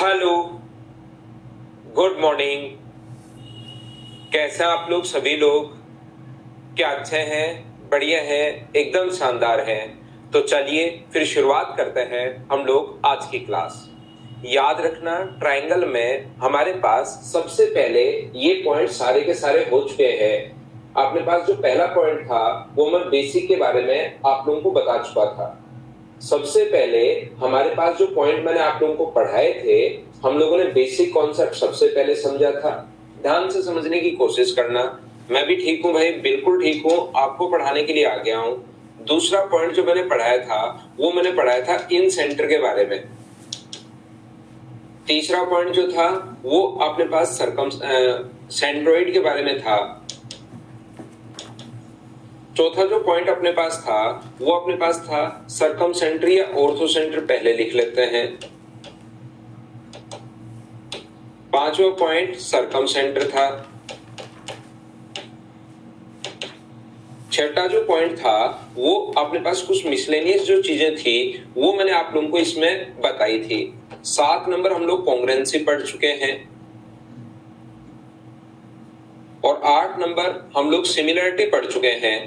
Hello, good morning. कैसे हैं आप लोग सभी लोग? क्या अच्छे हैं, बढ़िया हैं, एकदम शानदार हैं। तो चलिए फिर शुरुआत करते हैं हम लोग आज की क्लास। याद रखना, ट्रायंगल में हमारे पास सबसे पहले ये पॉइंट सारे के सारे हो चुके हैं। अपने पास जो पहला पॉइंट था वो मैं बेसिक के बारे में आप लोगों को बता चुका था। सबसे पहले हमारे पास जो पॉइंट मैंने आप लोगों को पढ़ाए थे, हम लोगों ने बेसिक कॉन्सेप्ट सबसे पहले समझा था। ध्यान से समझने की कोशिश करना। मैं भी ठीक हूं भाई, बिल्कुल ठीक हूं, आपको पढ़ाने के लिए आ गया हूं। दूसरा पॉइंट जो मैंने पढ़ाया था वो मैंने पढ़ाया था इन सेंटर के बारे में। तीसरा पॉइंट जो था वो अपने पास सेंट्रोइड के बारे में था। चौथा जो पॉइंट अपने पास था वो अपने पास था सर्कमसेंटर या ऑर्थोसेंटर, पहले लिख लेते हैं। पांचवा पॉइंट सर्कमसेंटर था। छठा जो पॉइंट था वो अपने पास कुछ मिसलेनियस जो चीजें थी वो मैंने आप लोगों को इसमें बताई थी। 7 नंबर हम लोग कॉन्ग्रुएंसी पढ़ चुके हैं और 8 नंबर हम लोग सिमिलरिटी पढ़ चुके हैं।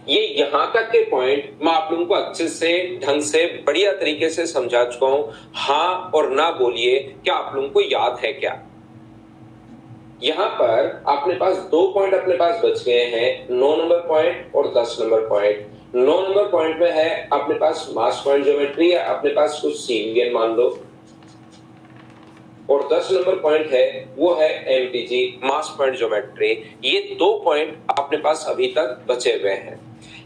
ये यहां तक के पॉइंट मैं आप लोगों को अच्छे से, ढंग से, बढ़िया तरीके से समझा चुका हूं। हाँ और ना बोलिए, क्या आप लोगों को याद है क्या? यहां पर अपने पास 2 पॉइंट अपने पास बच गए हैं, 9 नंबर पॉइंट और 10 नंबर पॉइंट। 9 नंबर पॉइंट में है अपने पास मास पॉइंट ज्योमेट्री, या अपने पास कुछ सीवीएन मान लो, और 10 नंबर पॉइंट है वो है एमपीजी, मास पॉइंट ज्योमेट्री। ये 2 पॉइंट अपने पास अभी तक बचे हुए हैं।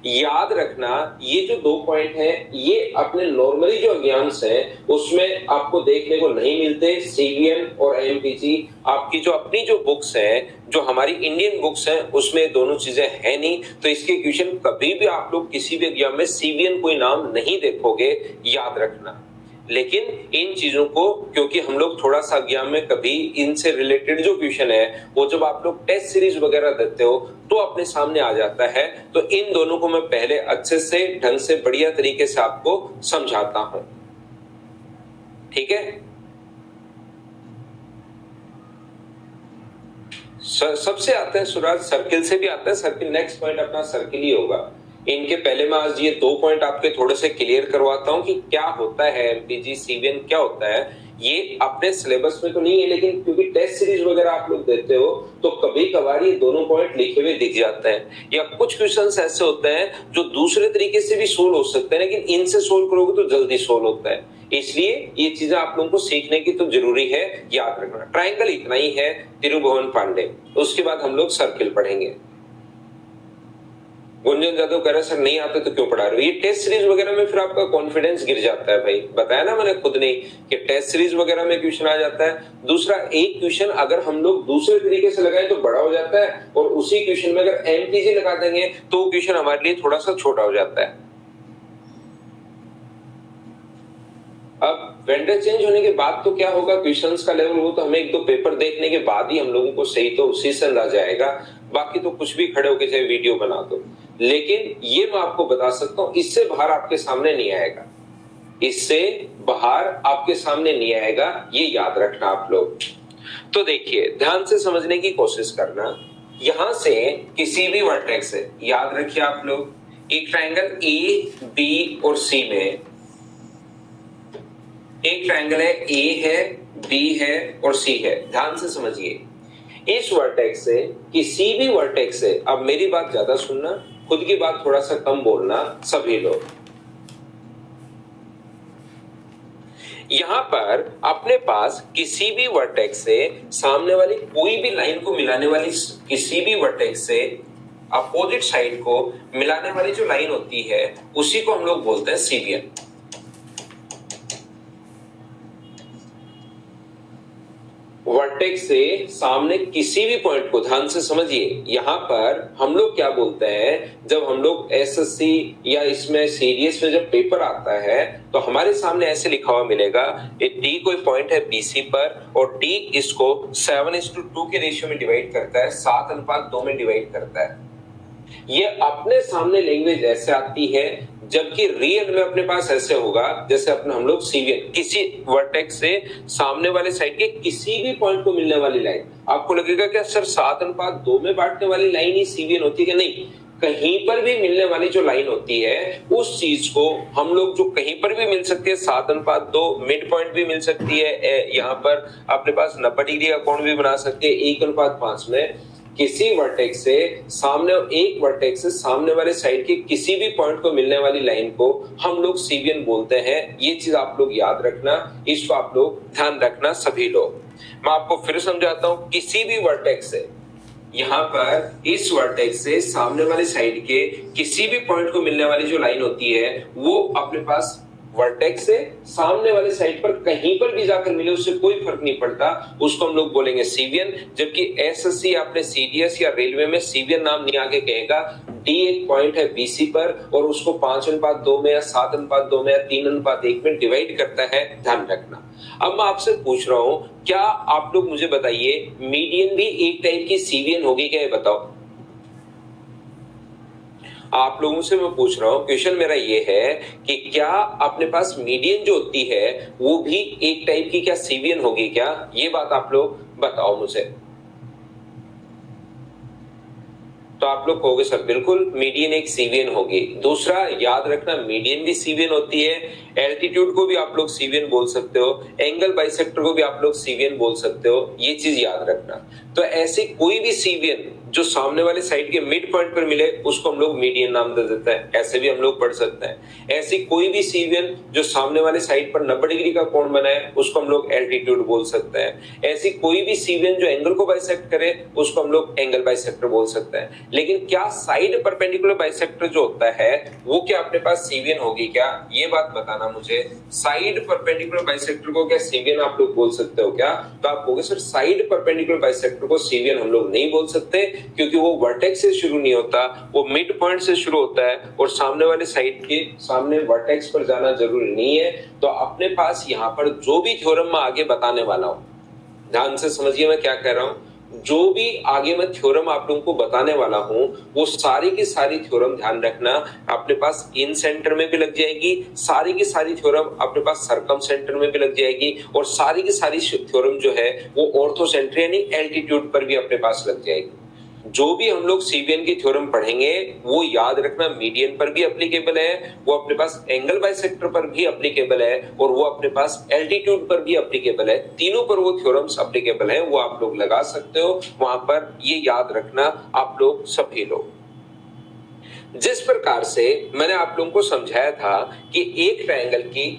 याद रखना, ये जो 2 पॉइंट हैं ये अपने नॉर्मली जो एग्जाम्स हैं उसमें आपको देखने को नहीं मिलते। सीवीएन और एमपीजी आपकी जो अपनी जो बुक्स हैं, जो हमारी इंडियन बुक्स हैं, उसमें दोनों चीजें हैं नहीं। तो इसके क्वेश्चन कभी भी आप लोग किसी भी एग्जाम में सीवीएन कोई नाम नहीं देखोगे, याद रखना। लेकिन इन चीजों को, क्योंकि हम लोग थोड़ा सा एग्जाम में कभी इनसे रिलेटेड जो क्वेश्चन है वो जब आप लोग टेस्ट सीरीज वगैरह देते हो तो अपने सामने आ जाता है, तो इन दोनों को मैं पहले अच्छे से, ढंग से, बढ़िया तरीके से आपको समझाता हूं। ठीक है? सबसे आते हैं सुराज, सर्किल से भी आता है। सर्किल नेक्स्ट पॉइंट अपना सर्किल ही होगा। इनके पहले मैं आज ये 2 पॉइंट आपके थोड़े से क्लियर करवाता हूं कि क्या होता है एमपीजी, सीवीएन क्या होता है। ये अपने सिलेबस में तो नहीं है, लेकिन क्योंकि टेस्ट सीरीज वगैरह आप लोग देते हो तो कभी कभार ये दोनों पॉइंट लिखे हुए दिख जाते हैं, या कुछ क्वेश्चंस ऐसे होते हैं जो दूसरे तरीके से भी सोल्व हो सकते हैं, लेकिन इनसे सोल्व करोगे तो जल्दी सोल्व होता है। इसलिए ये चीजें आप लोगों को सीखने की तो जरूरी है, याद रखना। ट्रायंगल इतना ही है, तिरुभुवन पांडे। उसके बाद हम लोग सर्किल पढ़ेंगे। गुंजन जादव कह रहे सर नहीं आते तो क्यों पढ़ा रहे हो? ये टेस्ट सीरीज वगैरह में फिर आपका कॉन्फिडेंस गिर जाता है भाई। बताया ना मैंने खुद नहीं कि टेस्ट सीरीज वगैरह में क्वेश्चन आ जाता है। दूसरा, एक क्वेश्चन अगर हम लोग दूसरे तरीके से लगाए तो बड़ा हो जाता है, और उसी क्वेश्चन में अगर एमपीजी लगा देंगे तो क्वेश्चन हमारे लिए थोड़ा सा छोटा हो जाता है। अब वेंडर चेंज होने के बाद तो क्या होगा, क्वेश्चंस का लेवल, वो तो हमें 1-2 पेपर देखने के बाद ही हम लोगों को सही तो उसी से अंदाजा आएगा। बाकी तो कुछ भी खड़े होकर चाहे वीडियो बना दो, लेकिन ये मैं आपको बता सकता हूं, इससे बाहर आपके सामने नहीं आएगा। इससे बाहर आपके सामने नहीं आएगा, ये याद रखना आप लोग। तो देखिए, ध्यान से समझने की कोशिश करना। यहां से किसी भी वर्टेक्स से, याद रखिए आप लोग, एक ट्रायंगल ए, बी और सी में, एक ट्रायंगल है, ए है, बी है और सी है। ध्यान से समझिए, इस वर्टेक्स से किसी भी वर्टेक्स से, अब मेरी बात ज्यादा सुनना, खुद की बात थोड़ा सा कम बोलना सभी लोग। यहां पर अपने पास किसी भी वर्टेक्स से सामने वाली कोई भी लाइन को मिलाने वाली, किसी भी वर्टेक्स से अपोजिट साइड को मिलाने वाली जो लाइन होती है उसी को हम लोग बोलते हैं सीवीएन। वर्टेक्स से सामने किसी भी पॉइंट को, ध्यान से समझिए, यहां पर हम लोग क्या बोलते हैं, जब हम लोग एसएससी या इसमें सीडीएस में जब पेपर आता है तो हमारे सामने ऐसे लिखा हुआ मिलेगा, डी कोई पॉइंट है बीसी पर, और डी इसको 7:2 के रेशियो में डिवाइड करता है, 7:2 में डिवाइड करता है। ये अपने सामने लैंग्वेज ऐसे आती है, जबकि रियल में अपने पास ऐसे होगा जैसे अपने हम लोग सीवियन किसी वर्टेक्स से सामने वाले साइड के किसी भी पॉइंट को मिलने वाली लाइन। आपको लगेगा क्या सर 7:2 में बांटने वाली लाइन ही सीवियन होती है? नहीं, कहीं पर भी मिलने वाली जो लाइन होती है उस चीज को हम लोग जो कहीं पर भी मिल सकती है 7:2, मिड पॉइंट भी मिल सकती है, यहाँ पर अपने पास 90 डिग्री का कोण भी बना सकते हैं 1:5 में। किसी वर्टेक्स से सामने, एक वर्टेक्स से सामने वाले साइड के किसी भी पॉइंट को मिलने वाली लाइन को हम लोग सीवियन बोलते हैं। ये चीज आप लोग याद रखना, इसको आप लोग ध्यान रखना सभी लोग। मैं आपको फिर समझाता हूं, किसी भी वर्टेक्स से, यहाँ पर इस वर्टेक्स से सामने वाले साइड के किसी भी पॉइंट को मिलने वाली जो लाइन होती है वो अपने पास वर्टेक्स से सामने वाले साइड पर कहीं पर भी जाकर मिले, उससे कोई फर्क नहीं पड़ता, उसको हम लोग बोलेंगे सीवियन। जबकि एसएससी आपने सीडीएस या रेलवे में सीवियन नाम नहीं आगे कहेगा। डी एक पॉइंट है बीसी पर और उसको 5:2 में या 7:2 में या 3:1 में डिवाइड करता है, ध्यान रखना। अब मैं आपसे पूछ रहा हूं, क्या आप लोग मुझे बताइए मीडियन भी एक टाइप की सीवियन होगी क्या? ये बताओ। आप लोगों से मैं पूछ रहा हूं, क्वेश्चन मेरा ये है कि क्या अपने पास मीडियन जो होती है वो भी एक टाइप की क्या सीवियन होगी क्या? ये बात आप लोग बताओ मुझे। तो आप लोग कहोगे सर बिल्कुल मीडियन एक सीवियन होगी। दूसरा याद रखना, मीडियन भी सीवियन होती है, एल्टीट्यूड को भी आप लोग सीवियन बोल सकते हो, एंगल बाइसेक्टर को भी आप लोग सीवियन बोल सकते हो, ये चीज याद रखना। तो ऐसी कोई भी सीवियन जो सामने वाले साइड के मिड पॉइंट पर मिले उसको हम लोग मीडियन नाम दे देते हैं, ऐसे भी हम लोग पढ़ सकते हैं। ऐसी कोई भी सीवियन जो सामने वाले साइड पर 90 डिग्री का कोण बनाए उसको हम लोग एल्टीट्यूड बोल सकते हैं। ऐसी कोई भी सीवियन जो एंगल को बाइसेक्ट करे उसको हम लोग एंगल बाइसेक्टर बोल सकते हैं। लेकिन क्या साइड परपेंडिकुलर बाइसेक्टर जो होता है वो क्या अपने पास सीवियन होगी क्या? ये बात बताना मुझे। साइड परपेंडिकुलर बाइसेक्टर को क्या सीवियन आप लोग बोल सकते हो क्या? तो आप कहोगे सर साइड परपेंडिकुलर बाइसेक्टर को सीवियन हम लोग नहीं बोल सकते, क्योंकि वो वर्टेक्स से शुरू नहीं होता, वो मिड पॉइंट से शुरू होता है और सामने वाले साइड के सामने वर्टेक्स पर जाना जरूरी नहीं है। तो अपने पास यहाँ पर जो भी थ्योरम मैं आगे बताने वाला हूं, ध्यान से समझिए मैं क्या कह रहा हूं। जो भी आगे मैं थ्योरम आप लोगों को बताने वाला हूं वो सारी की सारी थ्योरम, ध्यान रखना, अपने पास इन सेंटर में भी लग जाएगी, सारी की सारी थ्योरम अपने पास सरकम सेंटर में भी लग जाएगी, और सारी की सारी थ्योरम जो है वो ऑर्थो सेंटर यानी एल्टीट्यूड पर भी अपने पास लग जाएगी। जो भी हम लोग सीवियन की थ्योरम पढ़ेंगे वो याद रखना मीडियन पर भी एप्लीकेबल है, वो अपने पास एंगल बाइसेक्टर पर भी एप्लीकेबल है, और वो अपने पास एल्टीट्यूड पर भी एप्लीकेबल है। तीनों पर वो थ्योरम्स एप्लीकेबल है, वो आप लोग लगा सकते हो वहां पर। ये याद रखना आप लोग सभी लोग। जिस प्रकार से मैंने आप लोगों को समझाया था कि एक ट्रायंगल की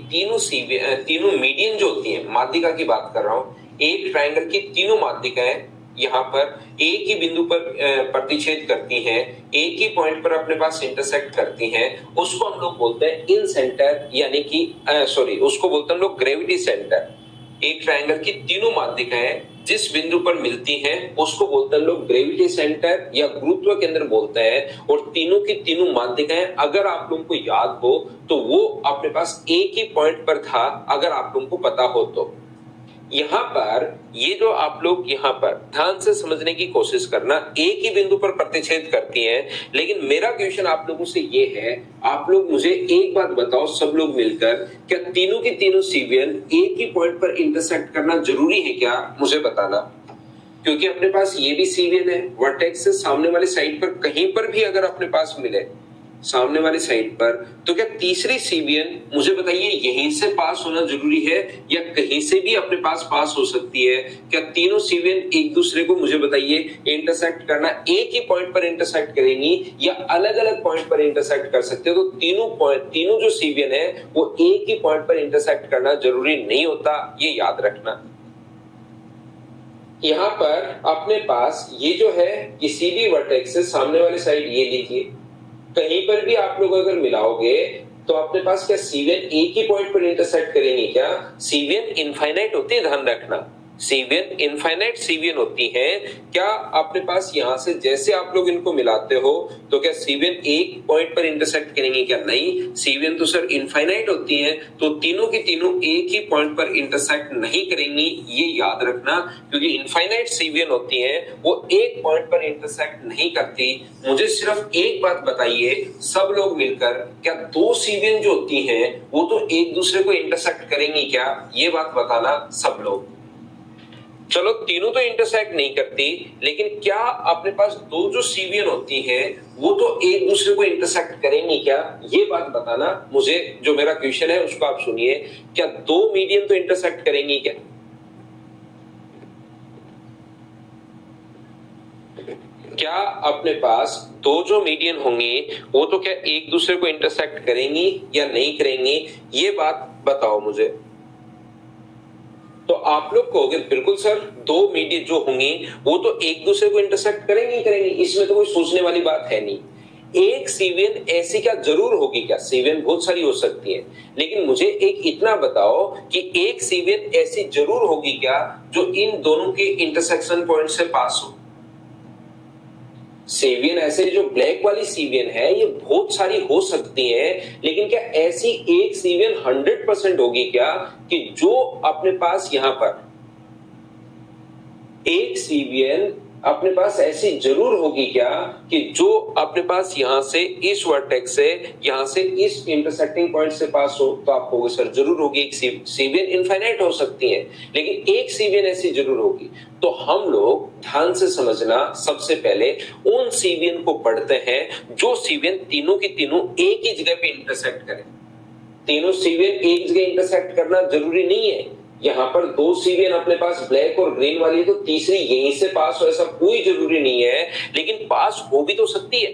तीनों मीडियन जो होती है, माध्यिका की बात कर रहा हूं, एक ट्रायंगल की तीनों माध्यिकाएं यहाँ पर एक ही बिंदु पर प्रतिच्छेद करती हैं, एक ही पॉइंट पर अपने पास इंटरसेक्ट करती हैं, उसको हम लोग बोलते हैं इन सेंटर, यानी कि उसको बोलते हैं हम लोग ग्रेविटी सेंटर। एक ट्रायंगल की तीनों माध्यिकाएं जिस बिंदु पर मिलती हैं उसको बोलते हैं लोग ग्रेविटी सेंटर या गुरुत्व केंद्र बोलते हैं। और तीनों की तीनों माध्यिकाएं अगर आप लोगों को याद हो तो वो अपने पास एक ही पॉइंट पर था, अगर आप लोगों को पता हो तो। यहाँ पर ये जो आप लोग यहाँ पर ध्यान से समझने की कोशिश करना, एक ही बिंदु पर प्रतिच्छेद करती हैं। लेकिन मेरा क्वेश्चन आप लोगों से ये है, आप लोग मुझे एक बात बताओ सब लोग मिलकर, क्या तीनों की तीनों सीवियन एक ही पॉइंट पर इंटरसेक्ट करना जरूरी है क्या? मुझे बताना। क्योंकि अपने पास ये भी सीवियन है, वर्टेक्स से सामने वाले साइड पर कहीं पर भी अगर अपने पास मिले सामने वाली साइड पर, तो क्या तीसरी सीवियन मुझे बताइए यहीं से पास होना जरूरी है या कहीं से भी अपने पास हो सकती है? क्या तीनों सीवियन एक दूसरे को मुझे बताइए इंटरसेक्ट करना एक ही पॉइंट पर इंटरसेक्ट करेंगी या अलग अलग पॉइंट पर इंटरसेक्ट कर सकते हो? तो तीनों जो सीवियन है वो एक ही पॉइंट पर इंटरसेक्ट करना जरूरी नहीं होता, ये याद रखना। यहाँ पर अपने पास ये जो है किसी भी वर्टेक्स से सामने वाली साइड ये लीजिए, कहीं पर भी आप लोग अगर मिलाओगे तो अपने पास क्या सीवियन एक ही पॉइंट पर इंटरसेक्ट करेंगे क्या? सीवियन इनफाइनाइट होती है, ध्यान रखना। सीवियन इनफाइनाइट सीवियन होती हैं, क्या अपने पास यहां से जैसे आप लोग इनको मिलाते हो तो क्या सीवियन एक पॉइंट पर इंटरसेक्ट करेंगी? क्या नहीं, सीवियन तो सर इनफाइनाइट होती हैं, तो तीनों की तीनों एक ही पॉइंट पर इंटरसेक्ट नहीं करेंगी, ये याद रखना, क्योंकि इनफाइनाइट सीवियन होती हैं वो एक पॉइंट पर इंटरसेक्ट नहीं करती। मुझे सिर्फ एक बात बताइए सब लोग मिलकर, क्या दो सीवियन जो होती हैं वो तो एक दूसरे को इंटरसेक्ट करेंगी क्या? ये बात बताना सब लोग। चलो तीनों तो इंटरसेक्ट नहीं करती, लेकिन क्या अपने पास दो जो सीवियन होती हैं वो तो एक दूसरे को इंटरसेक्ट करेंगी क्या? ये बात बताना मुझे। जो मेरा क्वेश्चन है उसको आप सुनिए, क्या दो मीडियन तो इंटरसेक्ट करेंगी क्या? क्या अपने पास दो जो मीडियन होंगे वो तो क्या एक दूसरे को इंटरसेक्ट करेंगी या नहीं करेंगी? ये बात बताओ मुझे। तो आप लोग कहोगे बिल्कुल सर, दो मीडियन जो होंगे वो तो एक दूसरे को इंटरसेक्ट करेंगे ही करेंगे, इसमें तो कोई सोचने वाली बात है नहीं। एक सीवियन ऐसी क्या जरूर होगी? क्या सीवियन बहुत सारी हो सकती है, लेकिन मुझे एक इतना बताओ कि एक सीवियन ऐसी जरूर होगी क्या जो इन दोनों के इंटरसेक्शन पॉइंट से पास हो? सीवियन ऐसे जो ब्लैक वाली सीवियन है ये बहुत सारी हो सकती हैं, लेकिन क्या ऐसी एक सीवियन 100% होगी क्या कि जो अपने पास यहां पर एक सीवियन अपने पास ऐसी जरूर होगी क्या कि जो अपने पास यहां से इस वर्टेक्स से यहां से इस इंटरसेक्टिंग पॉइंट से पास हो? तो आप कहोगे सर जरूर होगी, एक सीवियन इनफाइनाइट हो सकती है, लेकिन एक सीवियन ऐसी जरूर होगी। तो हम लोग ध्यान से समझना, सबसे पहले उन सीवियन को पढ़ते हैं जो सीवियन तीनों की तीनों एक ही जगह पे इंटरसेक्ट करें। तीनों सीवियन एक जगह इंटरसेक्ट करना जरूरी नहीं है। यहां पर दो सीवियन अपने पास ब्लैक और ग्रीन वाली है तो तीसरी यहीं से पास हो ऐसा कोई जरूरी नहीं है, लेकिन पास हो भी तो सकती है।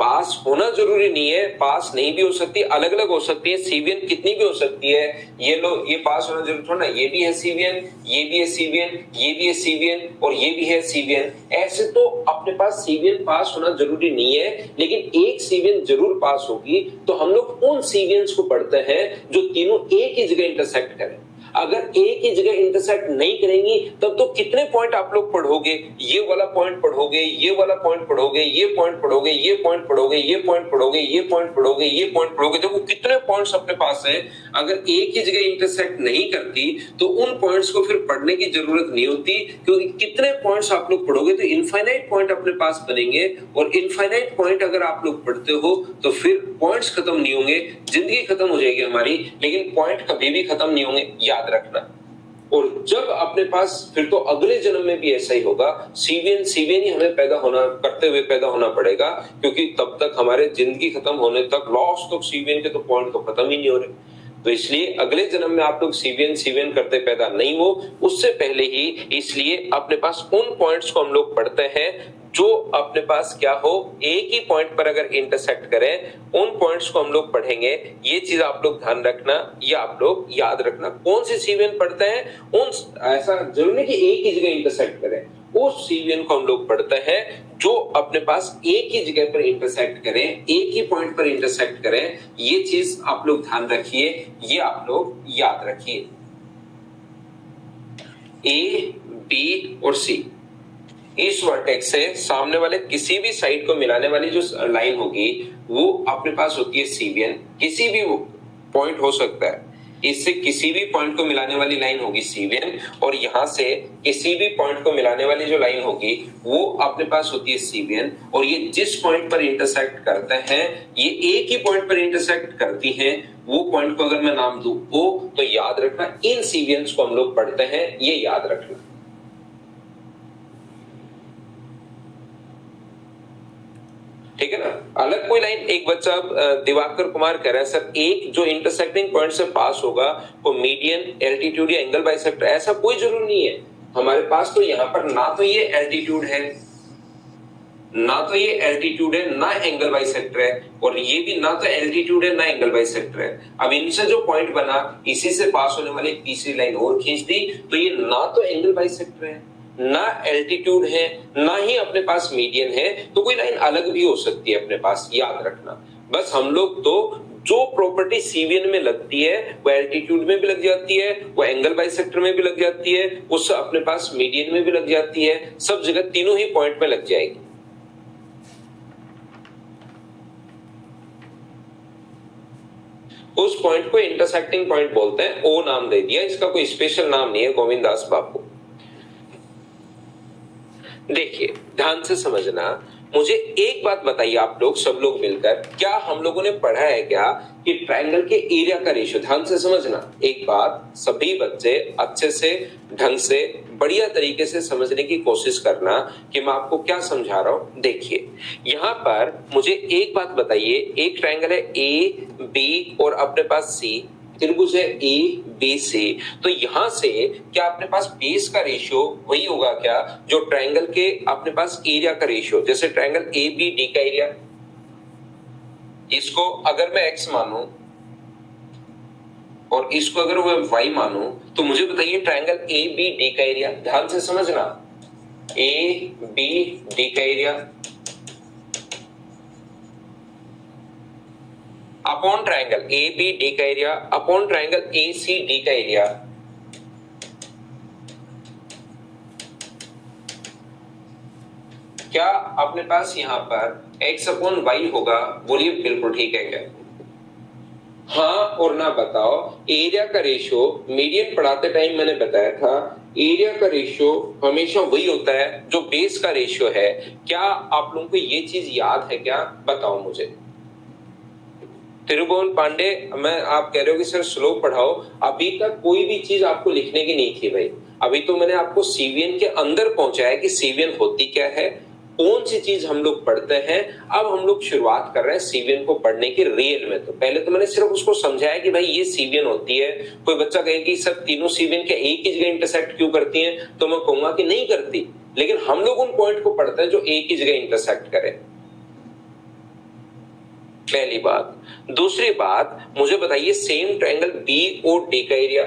पास होना जरूरी नहीं है, पास नहीं भी हो सकती, अलग अलग हो सकती है। सीवियन कितनी भी हो सकती है, ये लो ये पास होना जरूरी थोड़ा ना, ये भी है सीवियन, ये भी है सीवियन, ये भी है सीवियन और ये भी है सीवियन। ऐसे तो अपने पास सीवियन पास होना जरूरी नहीं है, लेकिन एक सीवियन जरूर पास होगी। तो हम लोग उन सीवियंस को पढ़ते हैं जो तीनों एक ही जगह इंटरसेक्ट करें। अगर एक ही जगह इंटरसेक्ट नहीं करेंगी तब तो कितने पॉइंट आप लोग पढ़ोगे? ये वाला पॉइंट पढ़ोगे, ये वाला पॉइंट पढ़ोगे, ये पॉइंट पढ़ोगे, ये पॉइंट पढ़ोगे, ये पॉइंट पढ़ोगे, ये पॉइंट पढ़ोगे, ये पॉइंट पढ़ोगे। देखो कितने पॉइंट्स अपने पास हैं। अगर एक ही जगह इंटरसेक्ट नहीं करती तो उन पॉइंट्स को फिर पढ़ने की जरूरत नहीं होती, क्योंकि कितने पॉइंट्स आप लोग पढ़ोगे तो इनफाइनाइट पॉइंट अपने पास बनेंगे। और इनफाइनाइट पॉइंट अगर आप लोग पढ़ते हो तो फिर पॉइंट्स खत्म नहीं होंगे, जिंदगी खत्म हो जाएगी हमारी, लेकिन पॉइंट कभी भी खत्म नहीं होंगे, याद रखना। और जब अपने पास फिर तो अगले जन्म में भी ऐसा ही होगा, सीवियन सीवियन ही हमें पैदा होना पड़ेगा, क्योंकि तब तक हमारे जिंदगी खत्म होने तक लास्ट तक सीवियन के तो पॉइंट तो खत्म ही नहीं हो रहे। तो इसलिए अगले जन्म में आप लोग सीवियन सीवियन करते पैदा नहीं हो, उससे पहले ही इसलिए अपने पास उन पॉइंट्स को हम लोग पढ़ते हैं जो अपने पास क्या हो, एक ही पॉइंट पर अगर इंटरसेक्ट करें, उन पॉइंट्स को हम लोग पढ़ेंगे। ये चीज आप लोग ध्यान रखना, ये आप लोग याद रखना। कौन सी सीवियन पढ़ते हैं, उन ऐसा जरूरी नहीं कि एक ही जगह इंटरसेक्ट करें, उस सीवियन को हम लोग पढ़ते हैं जो अपने पास एक ही जगह पर इंटरसेक्ट करें, एक ही पॉइंट पर इंटरसेक्ट करें। ये चीज आप लोग ध्यान रखिए, ये आप लोग याद रखिए। ए, बी और सी, इस वर्टेक्स से सामने वाले किसी भी साइड को मिलाने वाली जो लाइन होगी वो अपने पास होती है सीवियन। किसी भी पॉइंट हो सकता है, इससे किसी भी पॉइंट को मिलाने वाली लाइन होगी सीवियन, और यहां से किसी भी पॉइंट को मिलाने वाली जो लाइन होगी वो अपने पास होती है सीवियन। और ये जिस पॉइंट पर इंटरसेक्ट करते हैं, ये एक ही पॉइंट पर इंटरसेक्ट करती हैं। वो पॉइंट को अगर मैं नाम दूं ओ, तो याद रखना इन सीवियंस को हम लोग पढ़ते हैं, ये याद रखना। ठीक है ना। अलग कोई लाइन, एक बच्चा दिवाकर कुमार कह रहा है सर एक जो इंटरसेक्टिंग पॉइंट से पास होगा वो मीडियन, एल्टीट्यूड या एंगल बाइसेक्टर, ऐसा कोई जरूरी नहीं है। हमारे पास तो यहाँ पर ना तो ये एल्टीट्यूड है, ना तो ये एल्टीट्यूड है, ना एंगल बाइसेक्टर है, और ये भी ना तो एल्टीट्यूड है ना एंगल बाइसेक्टर है। अब इनसे जो पॉइंट बना, इसी से पास होने वाली तीसरी लाइन और खींच दी, तो ये ना तो एंगल बाइसेक्टर है, ना एल्टीट्यूड है, ना ही अपने पास मीडियन है, तो कोई लाइन अलग भी हो सकती है अपने पास, याद रखना। बस हम लोग तो जो प्रॉपर्टी सीवीएन में लगती है वो एल्टीट्यूड में भी लग जाती है, वो एंगल बाइसेक्टर में भी लग जाती है, उस अपने पास मीडियन में भी लग जाती है, सब जगह तीनों ही पॉइंट में लग जाएगी। उस पॉइंट को इंटरसेक्टिंग पॉइंट बोलते हैं, ओ नाम दे दिया, इसका कोई स्पेशल नाम नहीं है गोविंद दास बापू। देखिए ध्यान से समझना, मुझे एक बात बताइए आप लोग सब लोग मिलकर, क्या हम लोगों ने पढ़ा है क्या कि ट्रायंगल के एरिया का रेशियो? ध्यान से समझना एक बात, सभी बच्चे अच्छे से ढंग से बढ़िया तरीके से समझने की कोशिश करना कि मैं आपको क्या समझा रहा हूं। देखिए यहां पर मुझे एक बात बताइए, एक ट्रायंगल है ए बी और अपने पास सी, त्रिभुज है ए बी सी, तो यहां से क्या अपने पास बेस का रेशियो वही होगा क्या जो ट्रायंगल के अपने पास एरिया का रेशियो? जैसे ट्रायंगल ए बी डी का एरिया, इसको अगर मैं x मानूं और इसको अगर मैं y मानूं, तो मुझे बताइए ट्रायंगल ए बी डी का एरिया। ध्यान से समझना, ए बी डी का area upon triangle A B D का area upon triangle A C D का एरिया, क्या अपने पास यहां पर x अपॉन वाई होगा? बोलिए बिल्कुल ठीक है क्या? हाँ और ना बताओ। एरिया का रेशियो मीडियन पढ़ाते टाइम मैंने बताया था, एरिया का रेशियो हमेशा वही होता है जो बेस का रेशियो है। क्या आप लोगों को ये चीज याद है क्या? बताओ मुझे। त्रिभुवन पांडे, मैं आप कह रहे हो कि सर स्लो पढ़ाओ, अभी तक कोई भी चीज आपको लिखने की नहीं थी भाई। अभी तो मैंने आपको सीवीएन के अंदर पहुंचाया कि सीवीएन होती क्या है, कौन सी चीज हम लोग पढ़ते हैं। अब हम लोग शुरुआत कर रहे हैं सीवीएन को पढ़ने की रियल में। तो पहले तो मैंने सिर्फ उसको समझाया कि भाई ये सीवीएन होती है। कोई बच्चा कहे कि सर तीनों सीवीएन क्या एक ही जगह इंटरसेक्ट क्यों करती हैं, तो मैं कहूंगा कि नहीं करती, लेकिन हम लोग उन पॉइंट को पढ़ते हैं जो एक ही जगह इंटरसेक्ट करें। पहली बात। दूसरी बात, मुझे बताइए सेम ट्रायंगल बी और डी का एरिया,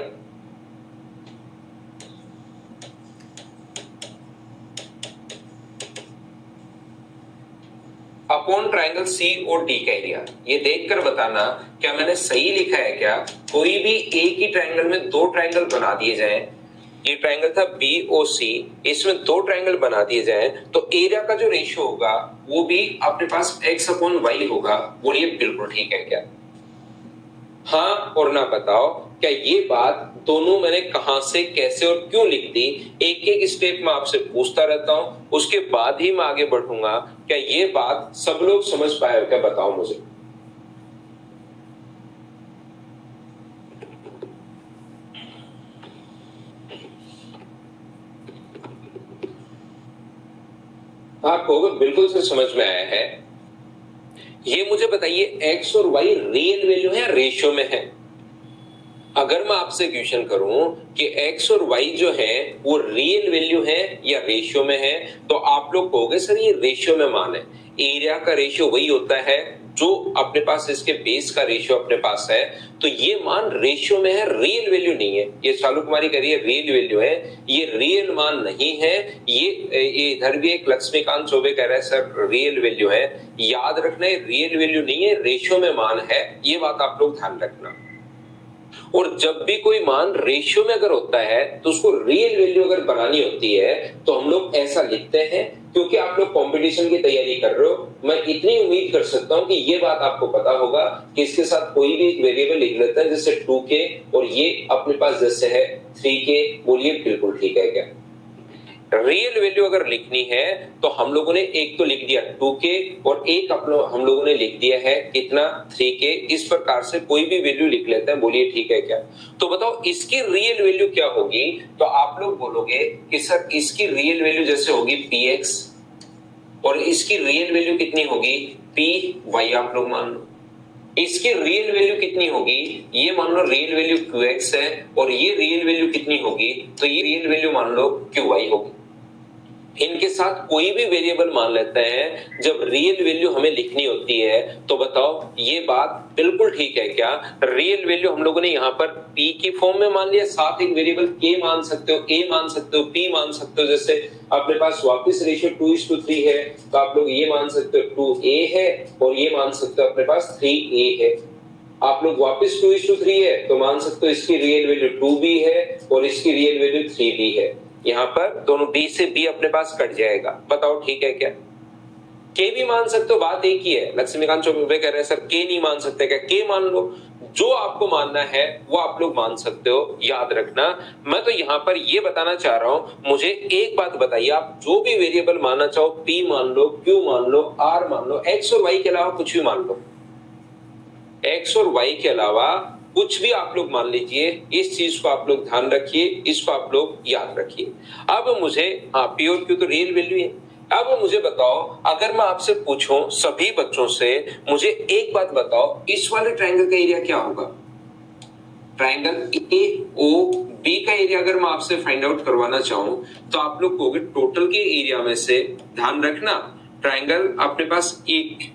अपॉन ट्रायंगल सी और डी का एरिया। ये देखकर बताना क्या मैंने सही लिखा है क्या? कोई भी एक ही ट्रायंगल में दो ट्रायंगल बना दिए जाएं, ये ट्रायंगल था बी ओ सी, इसमें दो ट्रायंगल बना दिए जाएं, तो एरिया का जो रेशियो होगा वो भी अपने पास x अपॉन वाई होगा। बोलिए बिल्कुल ठीक है क्या? हाँ और ना बताओ। क्या ये बात दोनों मैंने कहां से कैसे और क्यों लिख दी, एक एक स्टेप में आपसे पूछता रहता हूं, उसके बाद ही मैं आगे बढ़ूंगा। क्या ये बात सब लोग समझ पाए हो क्या? बताओ मुझे। आपको बिल्कुल से समझ में आया है। ये मुझे बताइए x और y रियल वैल्यू है या रेशियो में है? अगर मैं आपसे क्वेश्चन करूं कि x और y जो है वो रियल वैल्यू है या रेशियो में है, तो आप लोग कहोगे सर ये रेशियो में मान है। एरिया का रेशियो वही होता है जो अपने पास इसके बेस का रेशियो अपने पास है, तो ये मान रेशियो में है, रियल वैल्यू नहीं है। ये चालू कुमारी करिए रियल वैल्यू है, ये रियल मान नहीं है। ये इधर भी एक लक्ष्मीकांत चौबे कह रहा है सर रियल वैल्यू है। याद रखना है रियल वैल्यू नहीं है, रेशियो में मान है, ये बात आप लोग ध्यान रखना। और जब भी कोई मान रेशियो में अगर होता है तो उसको रियल वैल्यू अगर बनानी होती है तो हम लोग ऐसा लिखते हैं। क्योंकि आप लोग कंपटीशन की तैयारी कर रहे हो, मैं इतनी उम्मीद कर सकता हूं कि ये बात आपको पता होगा कि इसके साथ कोई भी एक वेरिएबल लिख लेता है, जैसे 2k और ये अपने पास जैसे है 3k। बोलिए बिल्कुल ठीक है क्या? रियल वैल्यू अगर लिखनी है तो हम लोगों ने एक तो लिख दिया 2k और एक हम लोगों ने लिख दिया है कितना 3k। इस प्रकार से कोई भी वैल्यू लिख लेते हैं। बोलिए ठीक है क्या? तो बताओ इसकी रियल वैल्यू क्या होगी? तो आप लोग बोलोगे कि सर इसकी रियल वैल्यू जैसे होगी px और इसकी रियल वैल्यू कितनी होगी py। आप लोग मान लो इसकी रियल वैल्यू कितनी होगी, ये मान लो रियल वैल्यू qx है और ये रियल वैल्यू कितनी होगी, तो ये रियल वैल्यू मान लो qy होगी। इनके साथ कोई भी वेरिएबल मान लेते हैं जब रियल वैल्यू हमें लिखनी होती है। तो बताओ ये बात बिल्कुल ठीक है क्या? रियल वैल्यू हम लोगों ने यहाँ पर p की फॉर्म में मान लिया, साथ एक वेरिएबल k मान सकते हो, a मान सकते हो, p मान सकते हो। जैसे अपने पास वापस रेशियो 2:3 है तो आप लोग ये मान सकते हो 2a है और ये मान सकते हो अपने पास 3a है। आप लोग वापस 2:3 है तो मान सकते हो इसकी रियल वैल्यू 2 भी है और इसकी रियल वैल्यू 3 भी है। यहाँ पर दोनों बी से बी अपने पास कट जाएगा। बताओ ठीक है क्या? के भी मान सकते हो, बात एक ही है। लक्ष्मीकांत चौबे कह रहे हैं सर के नहीं मान सकते क्या? के मान लो, जो आपको मानना है वो आप लोग मान सकते हो। याद रखना, मैं तो यहां पर ये बताना चाह रहा हूं, मुझे एक बात बताइए, आप जो भी वेरिएबल मानना चाहो, पी मान लो, क्यू मान लो, आर मान लो, एक्स और वाई के अलावा कुछ भी मान लो, एक्स और वाई के अलावा कुछ भी आप लोग मान लीजिए। इस चीज को आप लोग ध्यान रखिए, इसको आप लोग याद रखिए। अब मुझे पी और क्यू तो रियल वैल्यू है। अब मुझे बताओ, अगर मैं आपसे पूछूं सभी बच्चों से, मुझे एक बात बताओ, इस वाले ट्रायंगल का एरिया क्या होगा? ट्रायंगल ए ओ बी का एरिया अगर मैं आपसे फाइंड आउट करवाना चाहूं तो आप लोग कहोगे टोटल के एरिया में से, ध्यान रखना, ट्रायंगल अपने पास एक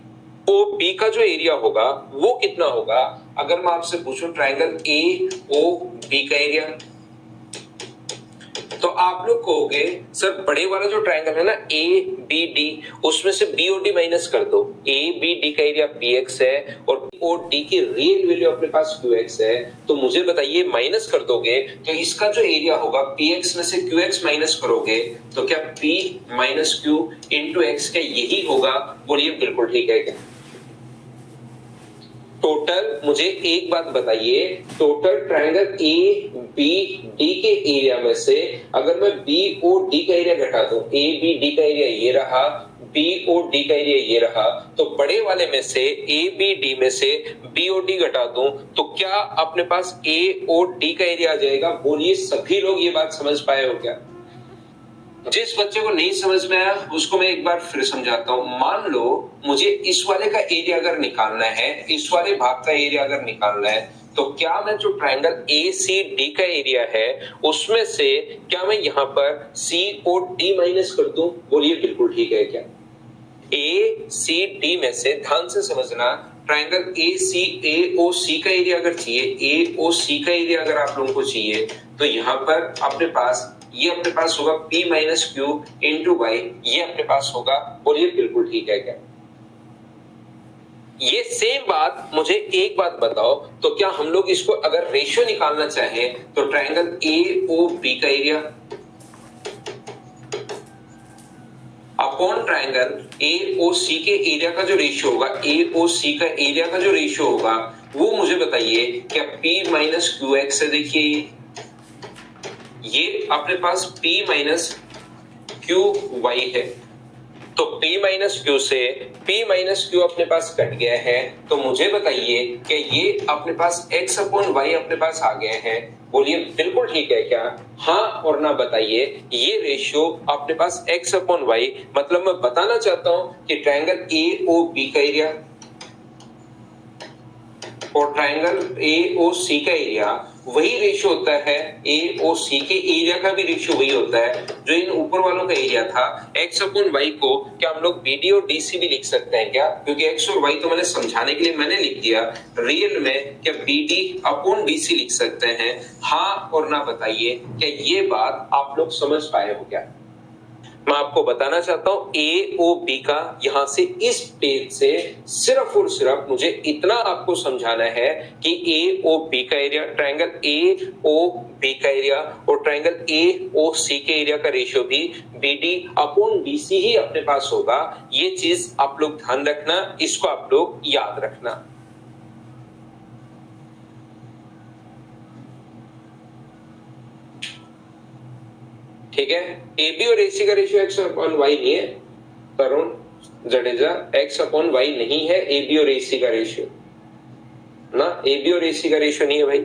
ओ बी का जो एरिया होगा वो कितना होगा? अगर मैं आपसे पूछूं ट्रायंगल ए ओ बी का एरिया, तो आप लोग कहोगे सर बड़े वाला जो ट्रायंगल है ना ए बी डी, उसमें से बी और डी माइनस कर दो। ए बी डी का एरिया पी एक्स है और बी और डी की रियल वैल्यू अपने पास क्यू एक्स है। तो मुझे बताइए, माइनस कर दोगे तो इसका जो एरिया होगा पी एक्स में से क्यू एक्स माइनस करोगे तो क्या P minus Q into x क्या यही होगा? बोलिए बिल्कुल ठीक है क्या? टोटल मुझे एक बात बताइए, total triangle A B D के एरिया में से अगर मैं बी और डी का एरिया घटा दूं, ए बी डी का एरिया ये रहा, बी और डी का एरिया ये रहा, तो बड़े वाले में से ए बी डी में से बी और डी घटा दूं तो क्या अपने पास ए और डी का एरिया आ जाएगा? बोलिए सभी लोग ये बात समझ पाए हो क्या? जिस बच्चे को नहीं समझ में आया उसको मैं एक बार फिर समझाता हूं। मान लो मुझे इस वाले का एरिया अगर निकालना है, इस वाले भाग का एरिया अगर निकालना है, तो क्या मैं जो ट्रायंगल ए सी डी का एरिया है उसमें से क्या मैं यहां पर सी और डी माइनस कर दूं? बोलिए बिल्कुल ठीक है क्या? ए सी डी में से, ध्यान से समझना, triangle A C A O C का एरिया अगर चाहिए, ए ओ सी का एरिया अगर आप लोगों को चाहिए तो यहां पर अपने पास ये अपने पास होगा P minus Q into Y, ये अपने पास होगा। बोलिए बिल्कुल ठीक है क्या? ये सेम बात, मुझे एक बात बताओ, तो क्या हम लोग इसको अगर रेशियो निकालना चाहें तो ट्रायंगल ए ओ बी का area upon triangle A O C के एरिया का जो रेशियो होगा, ए ओ सी का एरिया का जो रेशियो होगा वो मुझे बताइए क्या P माइनस क्यू एक्स है? देखिए ये अपने पास P माइनस क्यू वाई है, तो P माइनस क्यू से P माइनस क्यू अपने पास कट गया है, तो मुझे बताइए कि ये अपने पास x अपॉन वाई अपने पास आ गए हैं। बोलिए बिल्कुल ठीक है क्या? हाँ और ना बताइए। ये रेशियो अपने पास x अपॉन वाई, मतलब मैं बताना चाहता हूं कि ट्रायंगल ए ओ बी का एरिया और ट्रायंगल ए ओ सी का एरिया वही रेशियो होता है, ए ओ सी के एरिया का भी रेशियो वही होता है जो इन ऊपर वालों का एरिया था। x अपॉन वाई को क्या हम लोग BD और DC भी लिख सकते हैं क्या? क्योंकि x और y तो मैंने समझाने के लिए मैंने लिख दिया, रियल में क्या BD अपॉन DC लिख सकते हैं? हाँ और ना बताइए, क्या ये बात आप लोग समझ पाए हो क्या? मैं आपको बताना चाहता हूं ए ओ बी का यहां से इस पेज से सिर्फ और सिर्फ मुझे इतना आपको समझाना है कि ए ओ बी का area, triangle A O B का एरिया और ट्रायंगल ए ओ सी के एरिया का रेशियो भी BD अपॉन BC ही अपने पास होगा। ये चीज आप लोग ध्यान रखना, इसको आप लोग याद रखना। ठीक है, AB और AC का रेशियो x अपॉन y नहीं है, तरुण जडेजा, x अपॉन y नहीं है AB और AC का रेशियो ना, AB और AC का रेशियो नहीं है भाई।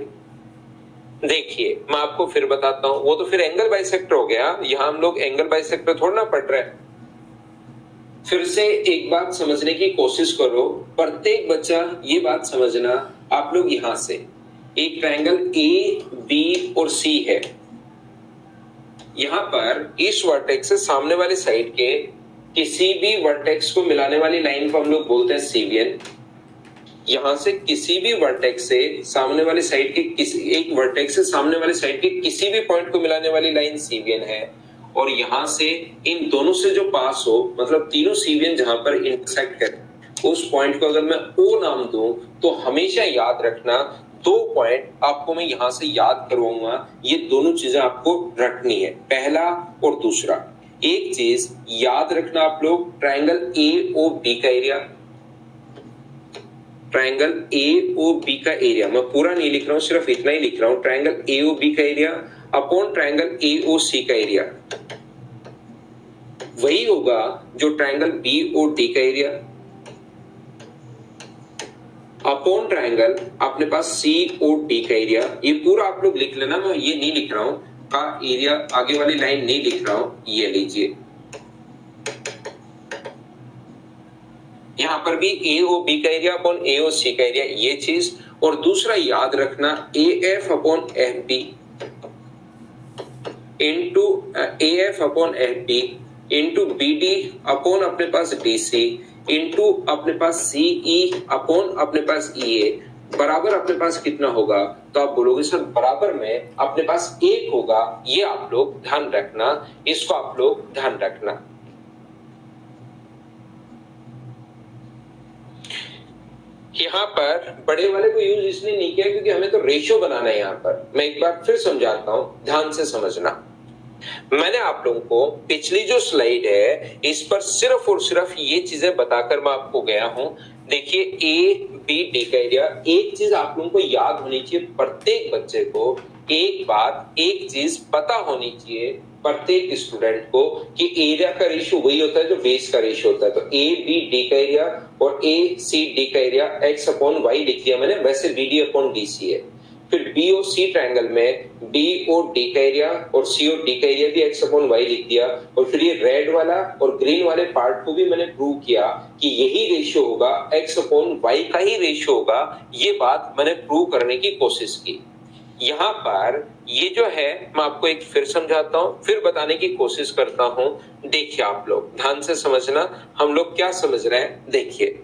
देखिए मैं आपको फिर बताता हूं, वो तो फिर एंगल बाइसेक्टर हो गया, यहां हम लोग एंगल बाइसेक्टर थोड़ा ना पढ़ रहे हैं। फिर से एक बात समझने की कोशिश करो, प्रत्येक बच्चा ये बात समझना, आप लोग यहां से एक ट्रायंगल A B और C है, यहां पर इस वर्टेक्स से सामने वाले साइड के किसी भी वर्टेक्स को मिलाने वाली लाइन को हम लोग बोलते हैं सीवियन। यहां से किसी भी वर्टेक्स से सामने वाले साइड के किसी एक वर्टेक्स से सामने वाले साइड के किसी भी पॉइंट को मिलाने वाली लाइन सीवियन है, और यहां से इन दोनों से जो पास हो, मतलब तीनों सीवियन जहां पर इंटरसेक्ट करें उस पॉइंट को अगर मैं O नाम दूं तो हमेशा याद रखना 2 पॉइंट आपको मैं यहां से याद करवाऊंगा, ये दोनों चीजें आपको रखनी है, पहला और दूसरा। एक चीज याद रखना आप लोग, ट्रायंगल AOB का एरिया, ट्रायंगल AOB का एरिया, मैं पूरा नहीं लिख रहा हूं, सिर्फ इतना ही लिख रहा हूं, ट्रायंगल AOB का एरिया अपॉन ट्रायंगल AOC का एरिया वही होगा जो ट्रायंगल BOD का एरिया अपॉन ट्रायंगल अपने पास COD का एरिया। ये पूरा आप लोग लिख लेना, मैं ये नहीं लिख रहा हूं का एरिया, आगे वाली लाइन नहीं लिख रहा हूं, ये लीजिए। यहां पर भी AOB का एरिया अपॉन AOC का एरिया, ये चीज। और दूसरा याद रखना AF upon FB into AF upon FB into BD upon अपने पास DC इंटू अपने पास CE अपॉन अपने पास EA बराबर अपने पास कितना होगा? तो आप बोलोगे सर बराबर में अपने पास 1 होगा। ये आप लोग ध्यान रखना, इसको आप लोग ध्यान रखना। यहां पर बड़े वाले को यूज इसलिए नहीं किया क्योंकि हमें तो रेशियो बनाना है। यहां पर मैं एक बार फिर समझाता हूं, ध्यान से समझना। मैंने आप लोगों को पिछली जो स्लाइड है इस पर सिर्फ और सिर्फ ये चीजें बताकर मैं आपको गया हूं। देखिए ABD का एरिया, एक चीज आप लोगों को याद होनी चाहिए, प्रत्येक बच्चे को एक बात, एक चीज पता होनी चाहिए प्रत्येक स्टूडेंट को कि एरिया का रेशियो वही होता है जो बेस का रेशियो होता है। तो ABD का एरिया और ACD का एरिया x अपॉन y लिख दिया मैंने, वैसे BD अपॉन DC है। फिर BOC ट्रायंगल में BOD का एरिया और COD का एरिया भी x अपॉन y लिख दिया। और फिर ये रेड वाला और ग्रीन वाले पार्ट को भी मैंने प्रूव किया कि यही रेशियो होगा, x अपॉन y का ही रेशियो होगा। ये बात मैंने प्रूव करने की कोशिश की। यहां पर ये जो है मैं आपको एक फिर समझाता हूं, फिर बताने की कोशिश करता हूं। देखिए आप लोग ध्यान से समझना, हम लोग क्या समझ रहे हैं। देखिए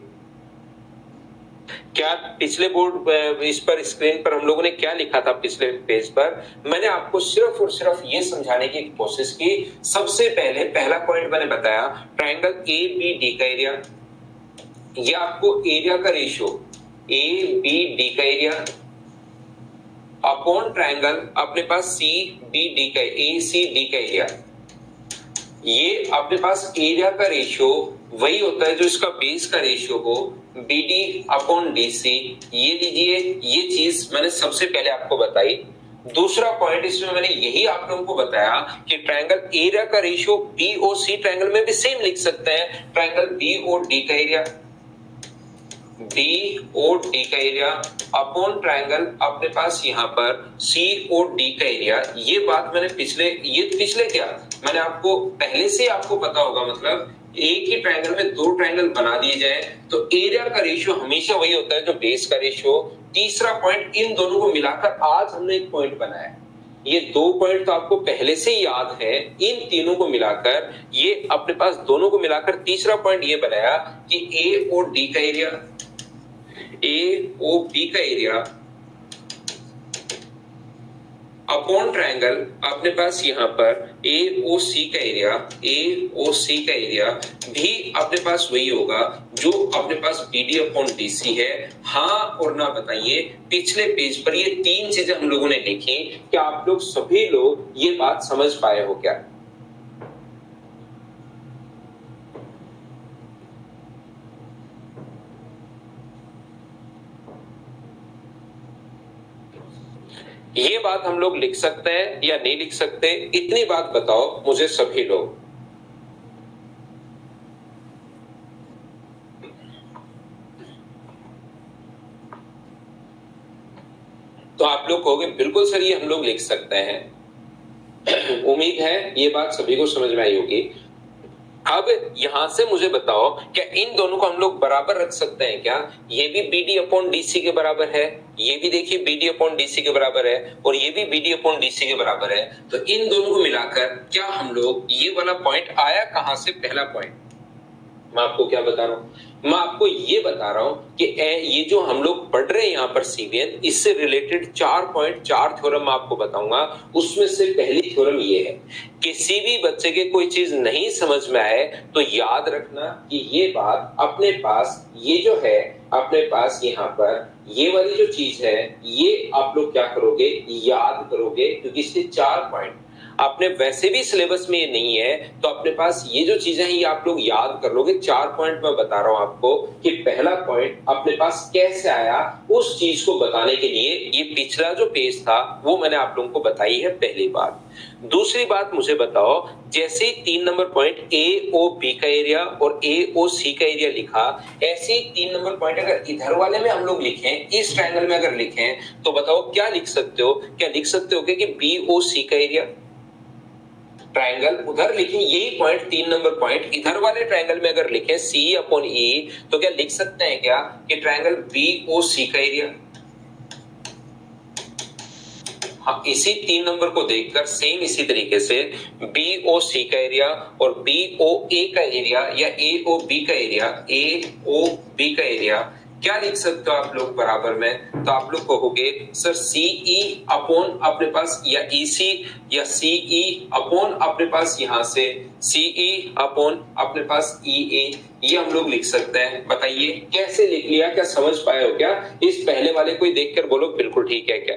क्या पिछले बोर्ड इस पर स्क्रीन पर हम लोगों ने क्या लिखा था पिछले पेज पर, मैंने आपको सिर्फ और सिर्फ ये समझाने की कोशिश की। सबसे पहले पहला पॉइंट मैंने बताया ट्रायंगल ABD का एरिया, ये आपको एरिया का रेशियो ABD का एरिया अपॉन ट्रायंगल अपने पास CBD का ACD का एरिया, ये अपने पास एरिया का रेशियो वही होता है जो इसका बेस का रेशियो हो, BD अपॉन DC। ये लीजिए, ये चीज मैंने सबसे पहले आपको बताई। दूसरा पॉइंट इसमें मैंने यही आप लोगों को बताया कि ट्रायंगल एरिया का रेशियो BOC ट्रायंगल में भी सेम लिख सकते हैं, ट्रायंगल BOD का एरिया, BOD का एरिया अपॉन ट्रायंगल अपने पास यहाँ पर COD का एरिया। ये बात मैंने पिछले क्या मैंने आपको पहले से आपको पता होगा, मतलब एक ही ट्रायंगल में 2 ट्रायंगल बना दिए जाए तो एरिया का रेशियो हमेशा वही होता है जो बेस का रेशियो। तीसरा पॉइंट, इन दोनों को मिलाकर आज हमने एक पॉइंट बनाया। ये 2 पॉइंट तो आपको पहले से ही याद है, इन तीनों को मिलाकर ये अपने पास दोनों को मिलाकर तीसरा पॉइंट ये बनाया कि AOD का एरिया, AOB का एरिया अपॉन ट्रायंगल अपने पास यहाँ पर AOC का एरिया, AOC का एरिया भी अपने पास वही होगा जो अपने पास BD अपॉन DC है। हाँ और ना बताइए, पिछले पेज पर ये 3 चीजें हम लोगों ने लिखी, क्या आप लोग सभी लोग ये बात समझ पाए हो क्या? ये बात हम लोग लिख सकते हैं या नहीं लिख सकते, इतनी बात बताओ मुझे सभी लोग। तो आप लोग कहोगे बिल्कुल सर ये हम लोग लिख सकते हैं। उम्मीद है ये बात सभी को समझ में आई होगी। अब यहां से मुझे बताओ क्या इन दोनों को हम लोग बराबर रख सकते हैं क्या? ये भी BD अपॉन DC के बराबर है, ये भी देखिए BD अपॉन DC के बराबर है और ये भी BD अपॉन DC के बराबर है। तो इन दोनों को मिलाकर क्या हम लोग, ये वाला पॉइंट आया कहां से? पहला पॉइंट मैं आपको क्या बता रहा हूँ, मैं आपको ये बता रहा हूं कि ये जो हम लोग पढ़ रहे हैं यहाँ पर सीवीएन, इससे रिलेटेड 4.4 थ्योरम मैं आपको बताऊंगा। उसमें से पहली थ्योरम ये है, किसी भी बच्चे के कोई चीज नहीं समझ में आए तो याद रखना कि ये बात अपने पास, ये जो है अपने पास यहाँ पर ये वाली जो चीज है, ये आप लोग क्या करोगे, याद करोगे, क्योंकि इसके 4 पॉइंट आपने वैसे भी सिलेबस में ये नहीं है, तो अपने पास ये जो चीजें हैं ये आप लोग याद कर लोगे। 4 पॉइंट मैं बता रहा हूं आपको कि पहला पॉइंट अपने पास कैसे आया, उस चीज को बताने के लिए ये पिछला जो पेज था वो मैंने आप लोगों को बताई है, पहली बात। दूसरी बात मुझे बताओ, जैसे ही 3 number point A O B का एरिया और ए ओ सी का एरिया लिखा, ऐसे ही 3 नंबर पॉइंट अगर इधर वाले में हम लोग लिखें, इस ट्रायंगल में अगर लिखें, तो बताओ क्या लिख सकते हो, क्या लिख सकते हो कि बी ओ सी का एरिया, ट्रायंगल उधर लिखें, यही पॉइंट 3 नंबर पॉइंट इधर वाले ट्रायंगल में अगर लिखें सी अपॉन ई, तो क्या लिख सकते हैं क्या कि ट्रायंगल बी ओ सी का एरिया। हाँ, इसी 3 नंबर को देखकर सेम इसी तरीके से बी ओ सी का एरिया और बी ओ ए का एरिया या ए ओ बी का एरिया, ए ओ बी का एरिया क्या लिख सकते हो आप लोग बराबर में, तो आप लोग कहोगे सर सीई अपॉन अपने पास या ईसी या सीई अपॉन अपने पास यहां से सीई अपॉन अपने पास ईए, ये हम लोग लिख सकते हैं। बताइए कैसे लिख लिया, क्या समझ पाए हो क्या? इस पहले वाले को देखकर बोलो बिल्कुल ठीक है क्या?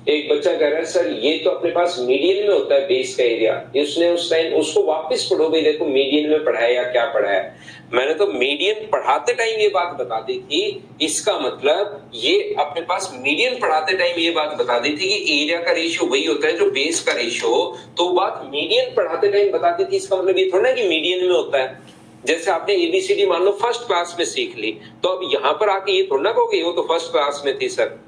एक बच्चा कह रहा है सर ये तो अपने पास मीडियन में होता है बेस का एरिया, उसने उस टाइम उसको वापस पढ़ो भाई, देखो मीडियन में पढ़ाया या क्या पढ़ाया। मैंने तो मीडियन पढ़ाते टाइम ये बात बता दी थी, इसका मतलब ये अपने पास मीडियन पढ़ाते टाइम ये बात बता दी थी कि एरिया का रेशियो वही होता है जो बेस का रेशियो हो, तो बात मीडियन पढ़ाते टाइम बताती थी। इसका मतलब ये थोड़ा ना कि मीडियन में होता है। जैसे आपने एबीसीडी मान लो फर्स्ट क्लास में सीख ली, तो अब यहां पर आके ये थोड़ा ना कहोगे वो तो फर्स्ट क्लास में थी सर।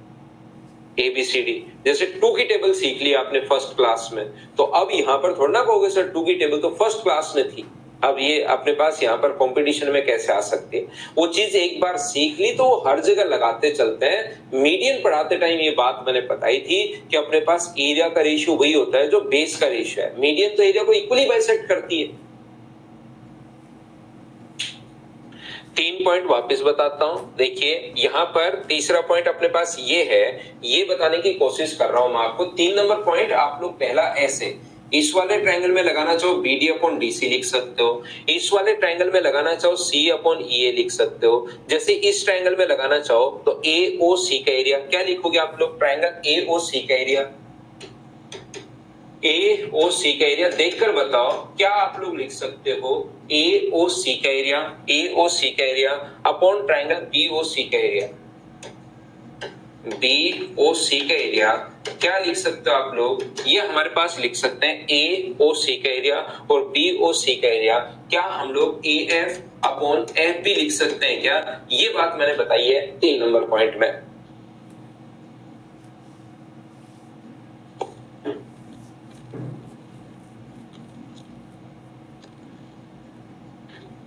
एबीसीडी जैसे 2 की टेबल सीख ली आपने फर्स्ट क्लास में, तो अब यहां पर थोड़ा ना कहोगे सर 2 की टेबल तो फर्स्ट क्लास में थी। अब ये अपने पास यहाँ पर कंपटीशन में कैसे आ सकती है? वो चीज एक बार सीख ली तो वो हर जगह लगाते चलते हैं। मीडियन पढ़ाते टाइम ये बात मैंने बताई थी कि अपने पास एरिया का रेशियो वही होता है जो बेस का रेशियो है। मीडियन तो एरिया को इक्वली बाइसेक्ट करती है। 3 पॉइंट वापस बताता हूं, देखिए यहां पर तीसरा पॉइंट अपने पास ये है, ये बताने की कोशिश कर रहा हूं मैं आपको। 3 नंबर पॉइंट आप लोग पहला ऐसे इस वाले ट्रायंगल में लगाना चाहो बीडी अपॉन डीसी लिख सकते हो, इस वाले ट्रायंगल में लगाना चाहो सी अपॉन ईए लिख सकते हो। जैसे इस ट्रायंगल में लगाना चाहो तो ए ओ सी का एरिया क्या लिखोगे आप लोग, ट्रायंगल ए ओ सी का एरिया, ए ओ सी का एरिया देखकर बताओ क्या आप लोग लिख सकते हो, ए ओ सी का एरिया, ए ओ सी का area upon triangle B O C का एरिया, बी ओ सी का एरिया क्या लिख सकते हो आप लोग, ये हमारे पास लिख सकते हैं ए ओ सी का एरिया और बी ओ सी का एरिया क्या हम लोग ए एफ अपॉन एफ भी लिख सकते हैं क्या? ये बात मैंने बताई है 3 नंबर पॉइंट में।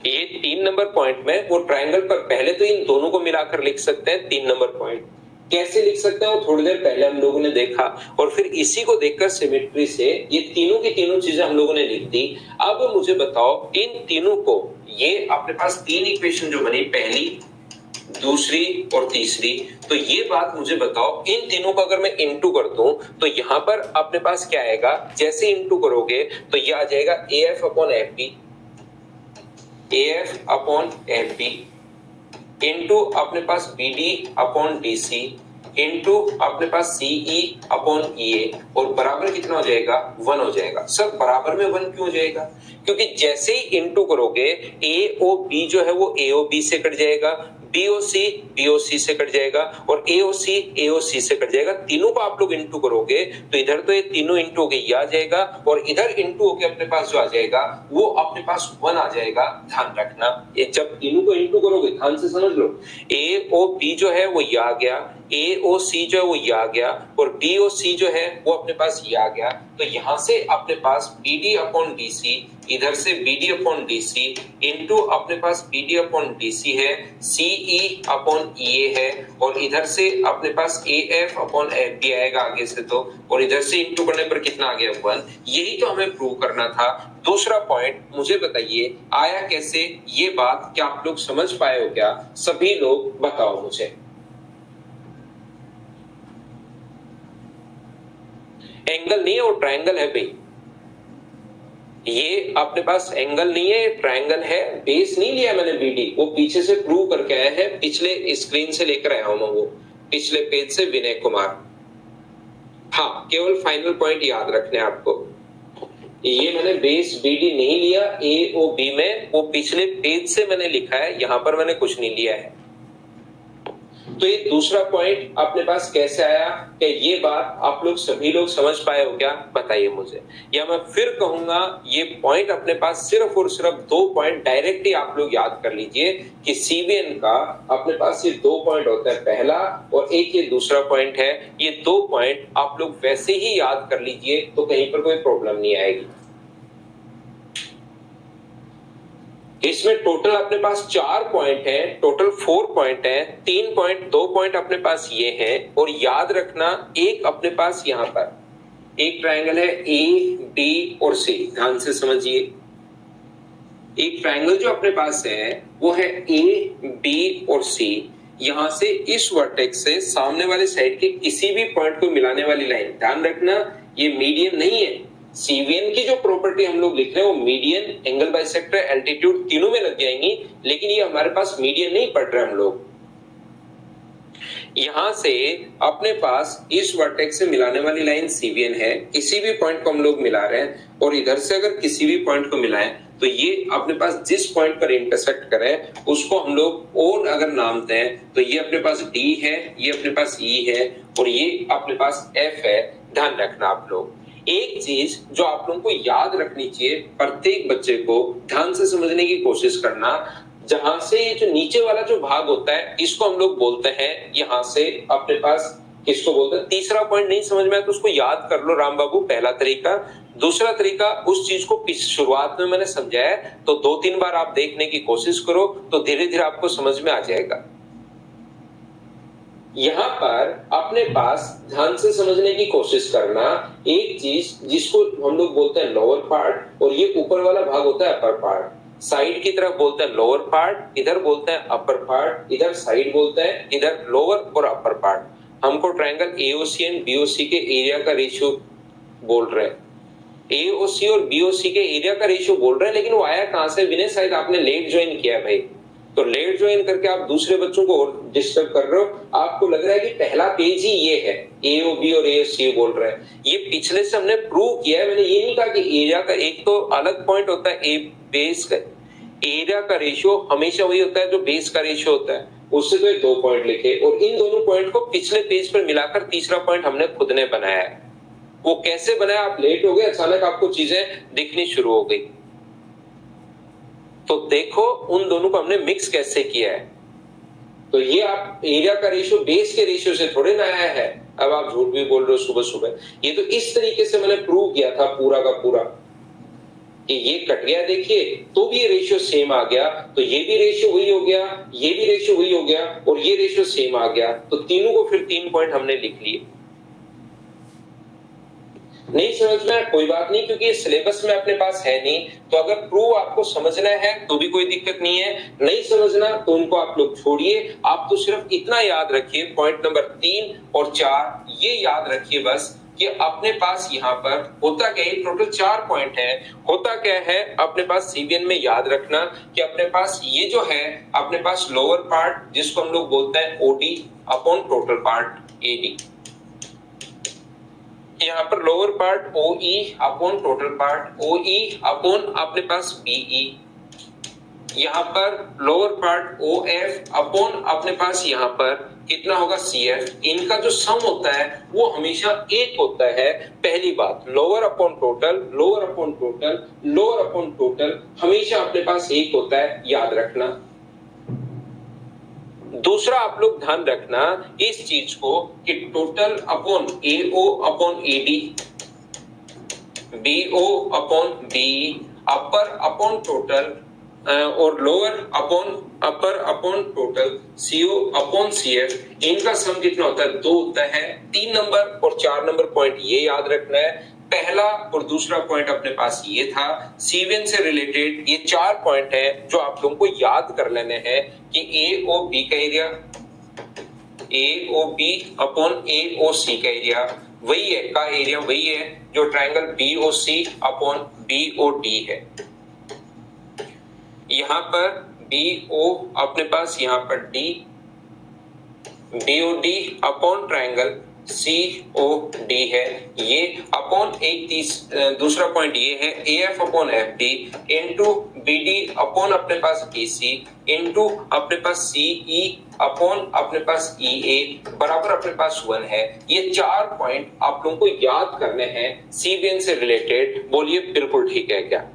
ये 3 नंबर पॉइंट में वो ट्रायंगल पर पहले तो इन दोनों को मिलाकर लिख सकते हैं 3 नंबर पॉइंट। कैसे लिख सकते हैं वो थोड़ी देर पहले हम लोगों ने देखा, और फिर इसी को देखकर सिमेट्री से ये तीनों की तीनों चीजें हम लोगों ने लिख दी। अब मुझे बताओ इन तीनों को, ये अपने पास 3 इक्वेशन जो बनी, पहली दूसरी और तीसरी, तो ये बात मुझे बताओ इन तीनों को अगर मैं इनटू कर दूं तो यहां पर अपने पास क्या आएगा, जैसे इनटू करोगे तो ये आ जाएगा A F upon F B, AF upon FB into अपने पास BD अपॉन DC इंटू अपने पास CE अपॉन EA, और बराबर कितना हो जाएगा, 1 हो जाएगा। सर बराबर में 1 क्यों हो जाएगा? क्योंकि जैसे ही इंटू करोगे AOB जो है वो AOB से कट जाएगा, BOC BOC से कट जाएगा और AOC AOC से कट जाएगा। तीनों को आप लोग इंटू करोगे तो इधर तो ये तीनों इंटू होके ये आ जाएगा और इधर इंटू होके अपने पास जो आ जाएगा वो अपने पास 1 आ जाएगा। ध्यान रखना, ये जब तीनों को इंटू करोगे ध्यान से समझ लो, AOB जो है वो ये आ गया, AOC जो है वो ये आ गया और BOC जो है वो अपने पास ये आ गया। तो यहां से अपने पास BD अपॉन DC, इधर से BD अपॉन DC इंटू अपने पास BD अपॉन DC है, CE अपॉन EA है और इधर से अपने पास AF अपॉन FB आएगा आगे से तो, और इधर से इंटू करने पर कितना आ गया 1। यही तो हमें प्रूव करना था। दूसरा पॉइंट मुझे बताइए आया कैसे, ये बात क्या आप लोग समझ पाए हो क्या? सभी लोग बताओ मुझे। एंगल नहीं है वो ट्रायंगल है भाई, ये अपने पास एंगल नहीं है, ट्रायंगल है। बेस नहीं लिया मैंने BD, वो पीछे से प्रूव करके आया है, पिछले स्क्रीन से लेकर आया हूं मैं, वो पिछले पेज से विनय कुमार। हाँ, केवल फाइनल पॉइंट याद रखने आपको, ये मैंने बेस BD नहीं लिया AOB में, वो पिछले पेज से मैंने लिखा है, यहां पर मैंने कुछ नहीं लिया है। तो ये दूसरा पॉइंट अपने पास कैसे आया, कि ये बात आप लोग सभी लोग समझ पाए हो क्या? बताइए मुझे। या मैं फिर कहूंगा ये पॉइंट अपने पास सिर्फ और सिर्फ 2 पॉइंट डायरेक्टली आप लोग याद कर लीजिए कि CVN का अपने पास ये 2 पॉइंट होता है, पहला और एक ये दूसरा पॉइंट है। ये 2 पॉइंट आप लोग वैसे ही याद कर लीजिए तो कहीं पर कोई प्रॉब्लम नहीं आएगी। इसमें टोटल अपने पास 4 पॉइंट है, टोटल 4 पॉइंट है, 3 पॉइंट 2 पॉइंट अपने पास ये है, और याद रखना एक अपने पास यहां पर एक ट्रायंगल है AD और C, ध्यान से समझिए। एक ट्रायंगल जो अपने पास है वो है AB और C, यहां से इस वर्टेक्स से सामने वाले साइड के किसी भी पॉइंट को मिलाने वाली लाइन, ध्यान रखना ये मीडियन नहीं है। CVN की जो प्रॉपर्टी हम लोग लिख रहे हैं वो मीडियन, एंगल बाइसेक्टर, एल्टीट्यूड तीनों में लग जाएंगी, लेकिन ये हमारे पास मीडियन नहीं पढ़ रहे हम लोग। यहां से अपने पास इस वर्टेक्स से मिलाने वाली लाइन CVN है, किसी भी पॉइंट को हम लोग मिला रहे हैं, और इधर से अगर किसी भी पॉइंट को मिलाएं तो ये अपने पास जिस पॉइंट पर इंटरसेक्ट करें उसको हम लोग और अगर नाम दें तो ये अपने पास D है, ये अपने पास E है और ये अपने पास F है। ध्यान रखना आप लोग, एक चीज जो आप लोगों को याद रखनी चाहिए, प्रत्येक बच्चे को ध्यान से समझने की कोशिश करना, जहां से ये जो नीचे वाला जो भाग होता है इसको हम लोग बोलते हैं, यहां से अपने पास किसको बोलते हैं। तीसरा पॉइंट नहीं समझ में आया तो उसको याद कर लो राम बाबू, पहला तरीका। दूसरा तरीका, उस चीज को शुरुआत में मैंने समझाया तो 2-3 बार आप देखने की कोशिश करो तो धीरे धीरे आपको समझ में आ जाएगा। यहां पर अपने पास ध्यान से समझने की कोशिश करना, एक चीज जिसको हम लोग बोलते हैं लोअर पार्ट, और ये ऊपर वाला भाग होता है अपर पार्ट। साइड की तरफ बोलते हैं लोअर पार्ट, इधर बोलते हैं अपर पार्ट, इधर साइड बोलते हैं, इधर लोअर और अपर पार्ट। हमको ट्रायंगल AOC एंड BOC के एरिया का रेशियो बोल रहे हैं, AOC और BOC के एरिया का रेशियो बोल रहे हैं, लेकिन वो आया कहां से? विनय शायद आपने लेट ज्वाइन किया भाई, तो लेट ज्वाइन करके आप दूसरे बच्चों को और डिस्टर्ब कर रहे हो। आपको लग रहा है कि पहला पेज ही ये है, AOB और AOC बोल रहे हैं। ये पिछले से हमने प्रूव किया है, मैंने ये नहीं कहा कि एरिया का एक तो अलग पॉइंट होता है, बेस का एरिया का रेशियो हमेशा वही होता है जो बेस का रेशियो होता है, उससे तो 2 पॉइंट लिखे, और इन दोनों पॉइंट को पिछले पेज पर मिलाकर तीसरा पॉइंट हमने खुद ने बनाया है। वो कैसे बनाया? आप लेट हो गए, अचानक आपको चीजें दिखनी शुरू हो गई, तो देखो उन दोनों को हमने मिक्स कैसे किया है। तो ये आप एरिया का रेशियो बेस के रेशियो से थोड़े ना आया है, अब आप झूठ भी बोल रहे हो सुबह सुबह। ये तो इस तरीके से मैंने प्रूव किया था पूरा का पूरा कि ये कट गया, देखिए तो भी ये रेशियो सेम आ गया, तो ये भी रेशियो वही हो गया, ये भी रेशियो वही हो गया, और ये रेशियो सेम आ गया, तो तीनों को फिर 3 पॉइंट हमने लिख लिए। नहीं समझ में कोई बात नहीं, क्योंकि ये सिलेबस में अपने पास है नहीं, तो अगर प्रूव आपको समझना है तो भी कोई दिक्कत नहीं है, नहीं समझना तो उनको आप लोग छोड़िए। आप तो सिर्फ इतना याद रखिए, पॉइंट नंबर 3 और 4 ये याद रखिए बस, कि अपने पास यहाँ पर होता क्या है, टोटल 4 पॉइंट है। होता क्या है अपने पास CVN में, याद रखना कि अपने पास ये जो है अपने पास लोअर पार्ट जिसको हम लोग बोलते हैं OD upon total part AD, यहाँ पर lower part OE upon total part OE upon अपने पास BE, यहाँ पर लोअर पार्ट OF अपॉन अपने पास यहाँ पर कितना होगा CF। इनका जो सम होता है वो हमेशा 1 होता है। पहली बात, lower upon total, lower upon total, lower upon total हमेशा अपने पास 1 होता है, याद रखना। दूसरा आप लोग ध्यान रखना इस चीज को कि total upon AO upon AD, BO upon BE, upper upon total और lower upon total, CO upon CF, इनका सम कितना होता है? 2 होता है। 3 नंबर और 4 नंबर पॉइंट ये याद रखना है। पहला और दूसरा पॉइंट अपने पास ये था। C1 से रिलेटेड ये 4 पॉइंट है जो आप लोगों को याद कर लेने हैं कि AOB का एरिया, AOB अपॉन AOC का एरिया वही है, का एरिया वही है जो ट्रायंगल BOC अपॉन BOD है। यहां पर BO अपने पास, यहां पर D, BOD upon triangle COD है। ये अपॉन दूसरा पॉइंट ये है AF upon FD into BD upon अपने पास AC इंटू अपने पास CE अपॉन अपने पास EA बराबर अपने पास 1 है। ये 4 पॉइंट आप लोगों को याद करने हैं CBN से रिलेटेड। बोलिए बिल्कुल ठीक है क्या?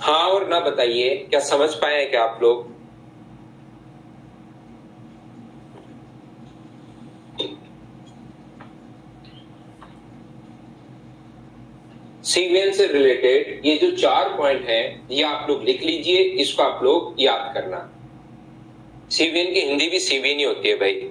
हाँ और ना बताइए, क्या समझ पाए हैं क्या आप लोग? सीक्वेंस से रिलेटेड ये जो 4 पॉइंट हैं ये आप लोग लिख लीजिए, इसको आप लोग याद करना। सीवीएन की हिंदी भी सीवीएन ही होती है भाई।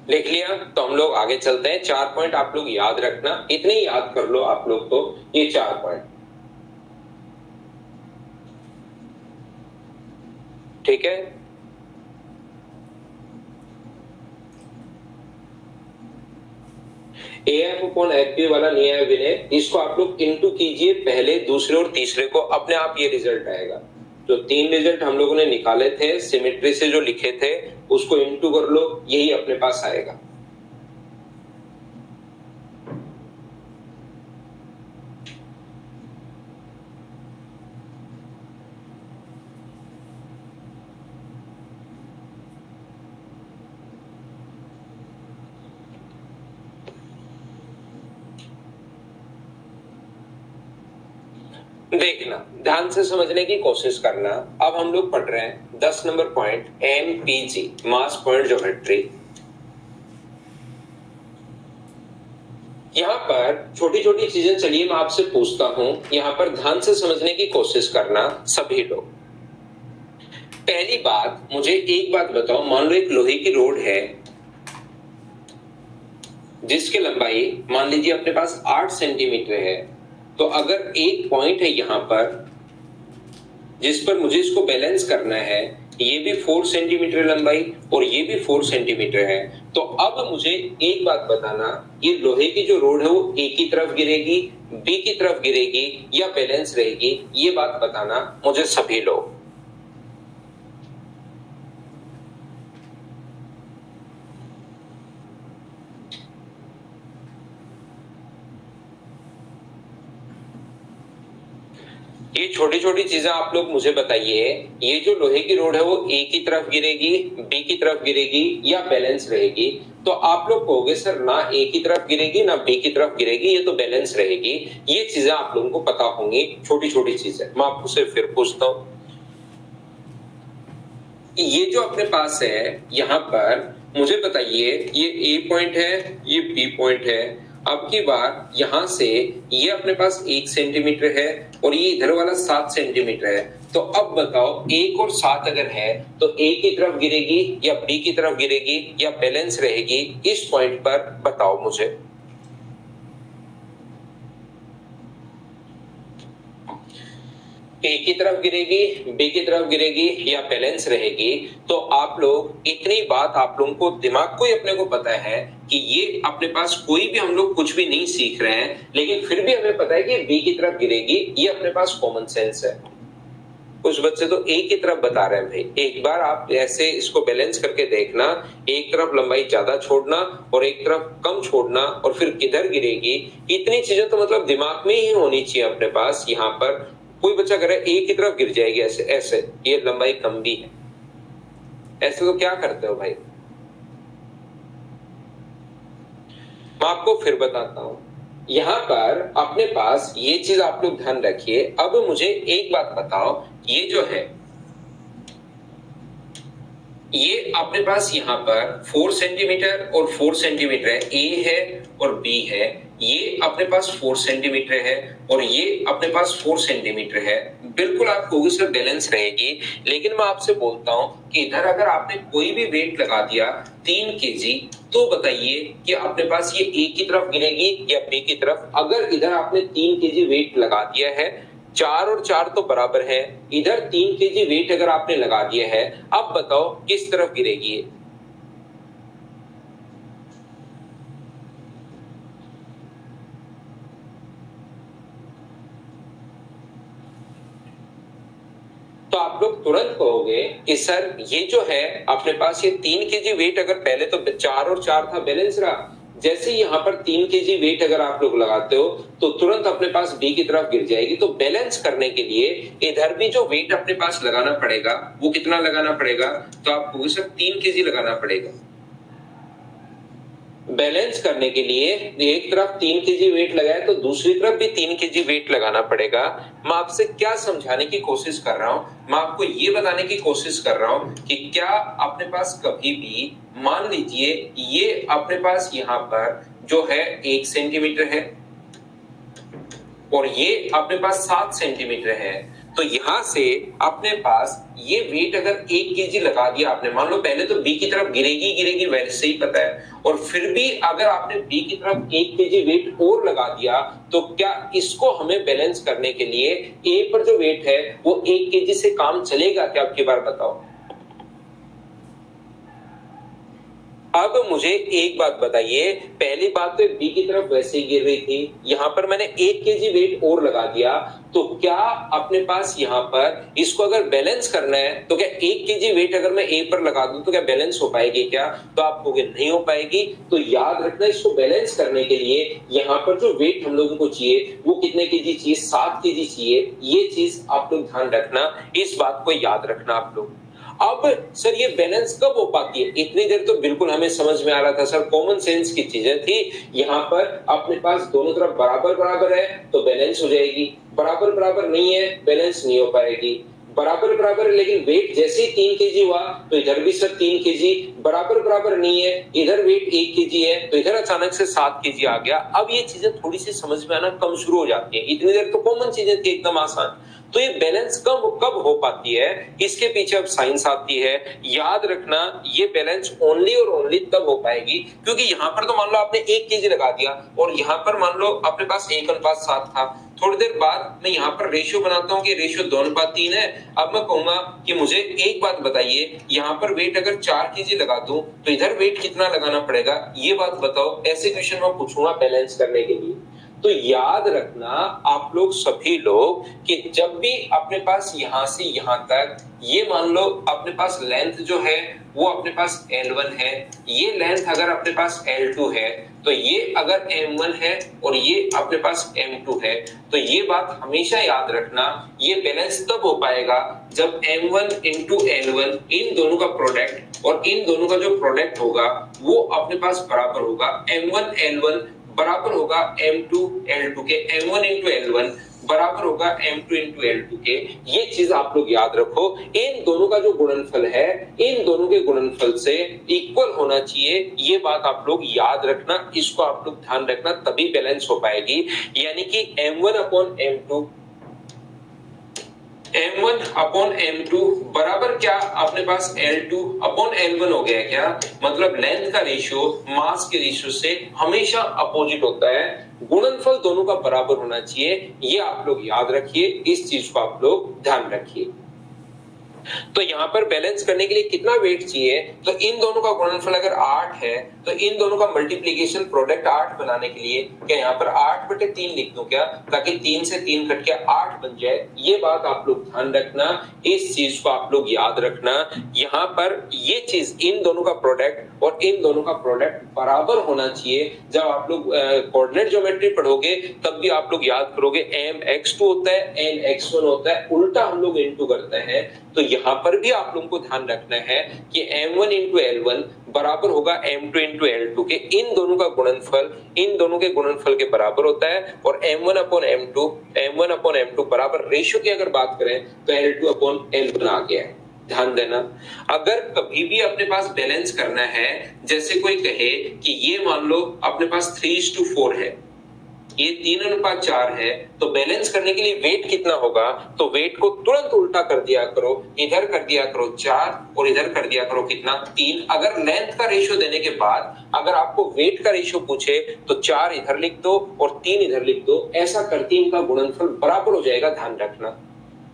लिख लिया तो हम लोग आगे चलते हैं। 4 पॉइंट आप लोग याद रखना, इतने ही याद कर लो आप लोग तो, ये 4 पॉइंट, ठीक है। AF अपॉन FP वाला नहीं है विनय, इसको आप लोग इनटू कीजिए, पहले दूसरे और तीसरे को, अपने आप ये रिजल्ट आएगा। जो 3 रिजल्ट हम लोगों ने निकाले थे सिमेट्री से जो लिखे थे उसको इनटू कर लो, यही अपने पास आएगा। देखना, ध्यान से समझने की कोशिश करना। अब हम लोग पढ़ रहे हैं 10 नंबर पॉइंट MPG, मास पॉइंट ज्योमेट्री। यहां पर छोटी छोटी चीजें, चलिए मैं आपसे पूछता हूं, यहां पर ध्यान से समझने की कोशिश करना सभी लोग। पहली बात, मुझे एक बात बताओ, मान लो एक लोहे की रोड है जिसकी लंबाई मान लीजिए अपने पास 8 सेंटीमीटर है, तो अगर एक पॉइंट है यहां पर जिस पर मुझे इसको बैलेंस करना है, ये भी 4 सेंटीमीटर लंबाई और ये भी 4 सेंटीमीटर है, तो अब मुझे एक बात बताना, ये लोहे की जो रोड है वो A की तरफ गिरेगी, B की तरफ गिरेगी या बैलेंस रहेगी, ये बात बताना मुझे सभी लोग। ये छोटी छोटी चीजें आप लोग मुझे बताइए, ये जो लोहे की रोड है वो A की तरफ गिरेगी, B की तरफ गिरेगी या बैलेंस रहेगी? तो आप लोग कहोगे सर ना A की तरफ गिरेगी ना B की तरफ गिरेगी, ये तो बैलेंस रहेगी। ये चीजें आप लोगों को पता होंगी, छोटी छोटी चीजें। मैं आपको से फिर पूछता हूं, ये जो अपने पास है यहां पर मुझे बताइए, ये A पॉइंट है, ये B पॉइंट है। अब की बार यहां से ये अपने पास 1 सेंटीमीटर है और ये इधर वाला 7 सेंटीमीटर है, तो अब बताओ 1 और 7 अगर है तो A की तरफ गिरेगी या B की तरफ गिरेगी या बैलेंस रहेगी? इस पॉइंट पर बताओ मुझे। A की तरफ गिरेगी, B की तरफ गिरेगी या बैलेंस रहेगी? तो आप लोग, इतनी बात आप लोगों को दिमाग को ही अपने को पता है कि ये अपने पास कोई भी, हम लोग कुछ भी नहीं सीख रहे हैं, लेकिन फिर भी हमें पता है कि B की तरफ गिरेगी, ये अपने पास कॉमन सेंस है। कुछ बच्चे तो एक ही तरफ बता रहे हैं भाई। एक बार आप ऐसे इसको बैलेंस करके देखना, एक तरफ लंबाई ज्यादा छोड़ना और एक तरफ कम छोड़ना और फिर किधर गिरेगी, इतनी चीजें तो मतलब दिमाग में ही होनी चाहिए अपने पास। यहाँ पर कोई बच्चा करे एक ही तरफ गिर जाएगी ऐसे ऐसे, ये लंबाई कम भी है, ऐसे तो क्या करते हो भाई। मैं आपको फिर बताता हूं, यहां पर अपने पास ये चीज आप लोग ध्यान रखिए। अब मुझे एक बात बताओ, ये जो है ये अपने पास यहाँ पर 4 सेंटीमीटर और 4 सेंटीमीटर है, ए है और बी है। ये अपने पास 4 सेंटीमीटर है और ये अपने पास 4 सेंटीमीटर है। बिल्कुल आप कहोगे सर बैलेंस रहेगी, लेकिन मैं आपसे बोलता हूं कि इधर अगर आपने कोई भी वेट लगा दिया 3 केजी, तो बताइए कि अपने पास ये ए की तरफ गिरेगी या बी की तरफ। अगर इधर आपने 3 केजी वेट लगा दिया है, 4 और 4 तो बराबर है, इधर 3 केजी वेट अगर आपने लगा दिया है, अब बताओ किस तरफ गिरेगी ये। तो आप लोग तुरंत कहोगे कि सर ये जो है अपने पास ये 3 केजी वेट, अगर पहले तो 4 और 4 था बैलेंस रहा, जैसे यहाँ पर 3 केजी वेट अगर आप लोग लगाते हो तो तुरंत अपने पास बी की तरफ गिर जाएगी। तो बैलेंस करने के लिए इधर भी जो वेट अपने पास लगाना पड़ेगा वो कितना लगाना पड़ेगा, तो आपको सर 3 केजी लगाना पड़ेगा। बैलेंस करने के लिए एक तरफ 3 केजी वेट लगाए तो दूसरी तरफ भी 3 केजी वेट लगाना पड़ेगा। मैं आपसे क्या समझाने की कोशिश कर रहा हूं, मैं आपको ये बताने की कोशिश कर रहा हूं कि क्या अपने पास कभी भी मान लीजिए ये अपने पास यहाँ पर जो है 1 सेंटीमीटर है और ये अपने पास 7 सेंटीमीटर है, तो यहां से अपने पास ये वेट अगर 1 केजी लगा दिया आपने, मान लो पहले तो बी की तरफ गिरेगी गिरेगी वैसे ही पता है, और फिर भी अगर आपने बी की तरफ 1 केजी वेट और लगा दिया, तो क्या इसको हमें बैलेंस करने के लिए ए पर जो वेट है वो 1 केजी से काम चलेगा क्या, आपकी बार बताओ। अब मुझे एक बात बताइए, पहली बात तो बी की तरफ वैसे ही गिर रही थी, यहां पर मैंने 1 केजी वेट और लगा दिया, तो क्या अपने पास यहां पर इसको अगर बैलेंस करना है तो क्या 1 केजी वेट अगर मैं ए पर लगा दूं तो क्या बैलेंस हो पाएगी क्या, तो आप कहोगे नहीं हो पाएगी। तो याद रखना, इसको बैलेंस करने के लिए यहां पर जो वेट हम लोगों को चाहिए वो कितने केजी चाहिए, 7 केजी चाहिए। ये चीज आप लोग ध्यान रखना, इस बात को याद रखना आप लोग। अब सर ये बैलेंस कब हो पाती है, इतनी देर तो बिल्कुल हमें समझ में आ रहा था सर, कॉमन सेंस की चीजें थी। यहाँ पर अपने पास दोनों तरफ बराबर बराबर है तो बैलेंस हो जाएगी, बराबर बराबर नहीं है बैलेंस नहीं हो पाएगी। बराबर बराबर है लेकिन वेट जैसे ही 3 केजी हुआ तो इधर भी सर 3 केजी, बराबर बराबर नहीं है, इधर वेट 1 केजी है तो इधर अचानक से 7 केजी आ गया। अब ये चीजें थोड़ी सी समझ में आना कम शुरू हो जाती है, इतनी देर तो कॉमन चीजें थी एकदम आसान। तो ये बैलेंस कब कब हो पाती है, इसके पीछे अब साइंस आती है। याद रखना, ये बैलेंस ओनली और ओनली तब हो पाएगी क्योंकि यहाँ पर तो मान लो आपने 1 केजी लगा दिया और यहाँ पर मान लो अपने पास 1:7 था। थोड़ी देर बाद मैं यहाँ पर रेशियो बनाता हूँ कि रेशियो 2:3 है। अब मैं कहूंगा कि मुझे एक बात बताइए, यहाँ पर वेट अगर 4 केजी लगा दूं तो इधर वेट कितना लगाना पड़ेगा, ये बात बताओ। ऐसे क्वेश्चन मैं पूछूंगा बैलेंस करने के लिए। तो याद रखना आप लोग सभी लोग कि जब भी अपने पास यहां से यहां तक ये मान लो अपने पास लेंथ जो है वो अपने पास L1 है, ये लेंथ अगर अपने पास L2 है, तो ये अगर M1 है और ये अपने पास M2 है, तो ये बात हमेशा याद रखना, ये बैलेंस तब हो पाएगा जब M1 into L1 इन दोनों का प्रोडक्ट और इन दोनों का जो प्रोडक्ट होगा वो अपने पास बराबर होगा। M1 L1 बराबर होगा M2 L2 के, M1 into L1 बराबर होगा M2 into L2 के। ये चीज आप लोग याद रखो, इन दोनों का जो गुणनफल है इन दोनों के गुणनफल से इक्वल होना चाहिए, ये बात आप लोग याद रखना, इसको आप लोग ध्यान रखना, तभी बैलेंस हो पाएगी। यानी कि M1 upon M2 M1 upon M2 बराबर क्या अपने पास L2 upon L1 हो गया क्या, मतलब लेंथ का रेशियो मास के रेशियो से हमेशा अपोजिट होता है, गुणनफल दोनों का बराबर होना चाहिए। ये आप लोग याद रखिए, इस चीज को आप लोग ध्यान रखिए। तो यहाँ पर बैलेंस करने के लिए कितना वेट चाहिए, तो इन दोनों का गुणनफल अगर 8 है तो इन दोनों का मल्टीप्लीकेशन प्रोडक्ट 8 बनाने के लिए क्या यहाँ पर 8/3 लिख दूं क्या, ताकि 3 से 3 कट के 8 बन जाए। ये बात आप लोग ध्यान रखना, इस चीज को आप लोग याद रखना। यहाँ पर ये चीज इन दोनों का प्रोडक्ट और इन दोनों का प्रोडक्ट बराबर होना चाहिए। जब आप लोग कोऑर्डिनेट ज्योमेट्री पढ़ोगे तब भी आप लोग याद करोगे mx2 होता है nx1 होता है, उल्टा हम लोग into करते हैं। तो यहाँ पर भी आप लोगों को ध्यान रखना है कि m1 into l1 बराबर होगा m2 into l2 के, इन दोनों का गुणनफल इन दोनों के गुणनफल के बराबर होता है। और m1 upon m2 बराबर रेशियो की अगर बात करें तो l2 upon l1 आ गया है। ध्यान देना, अगर कभी भी अपने पास बैलेंस करना है, जैसे कोई कहे कि ये मान लो अपने पास 3:4 है, ये 3:4 है, तो बैलेंस करने के लिए वेट कितना होगा, तो वेट को तुरंत उल्टा कर दिया करो, इधर कर दिया करो 4 और इधर कर दिया करो कितना 3। अगर लेंथ का रेशियो देने के बाद अगर आपको वेट का रेशियो पूछे तो 4 इधर लिख दो और 3 इधर लिख दो, ऐसा करके इनका गुणनफल बराबर हो जाएगा। ध्यान रखना,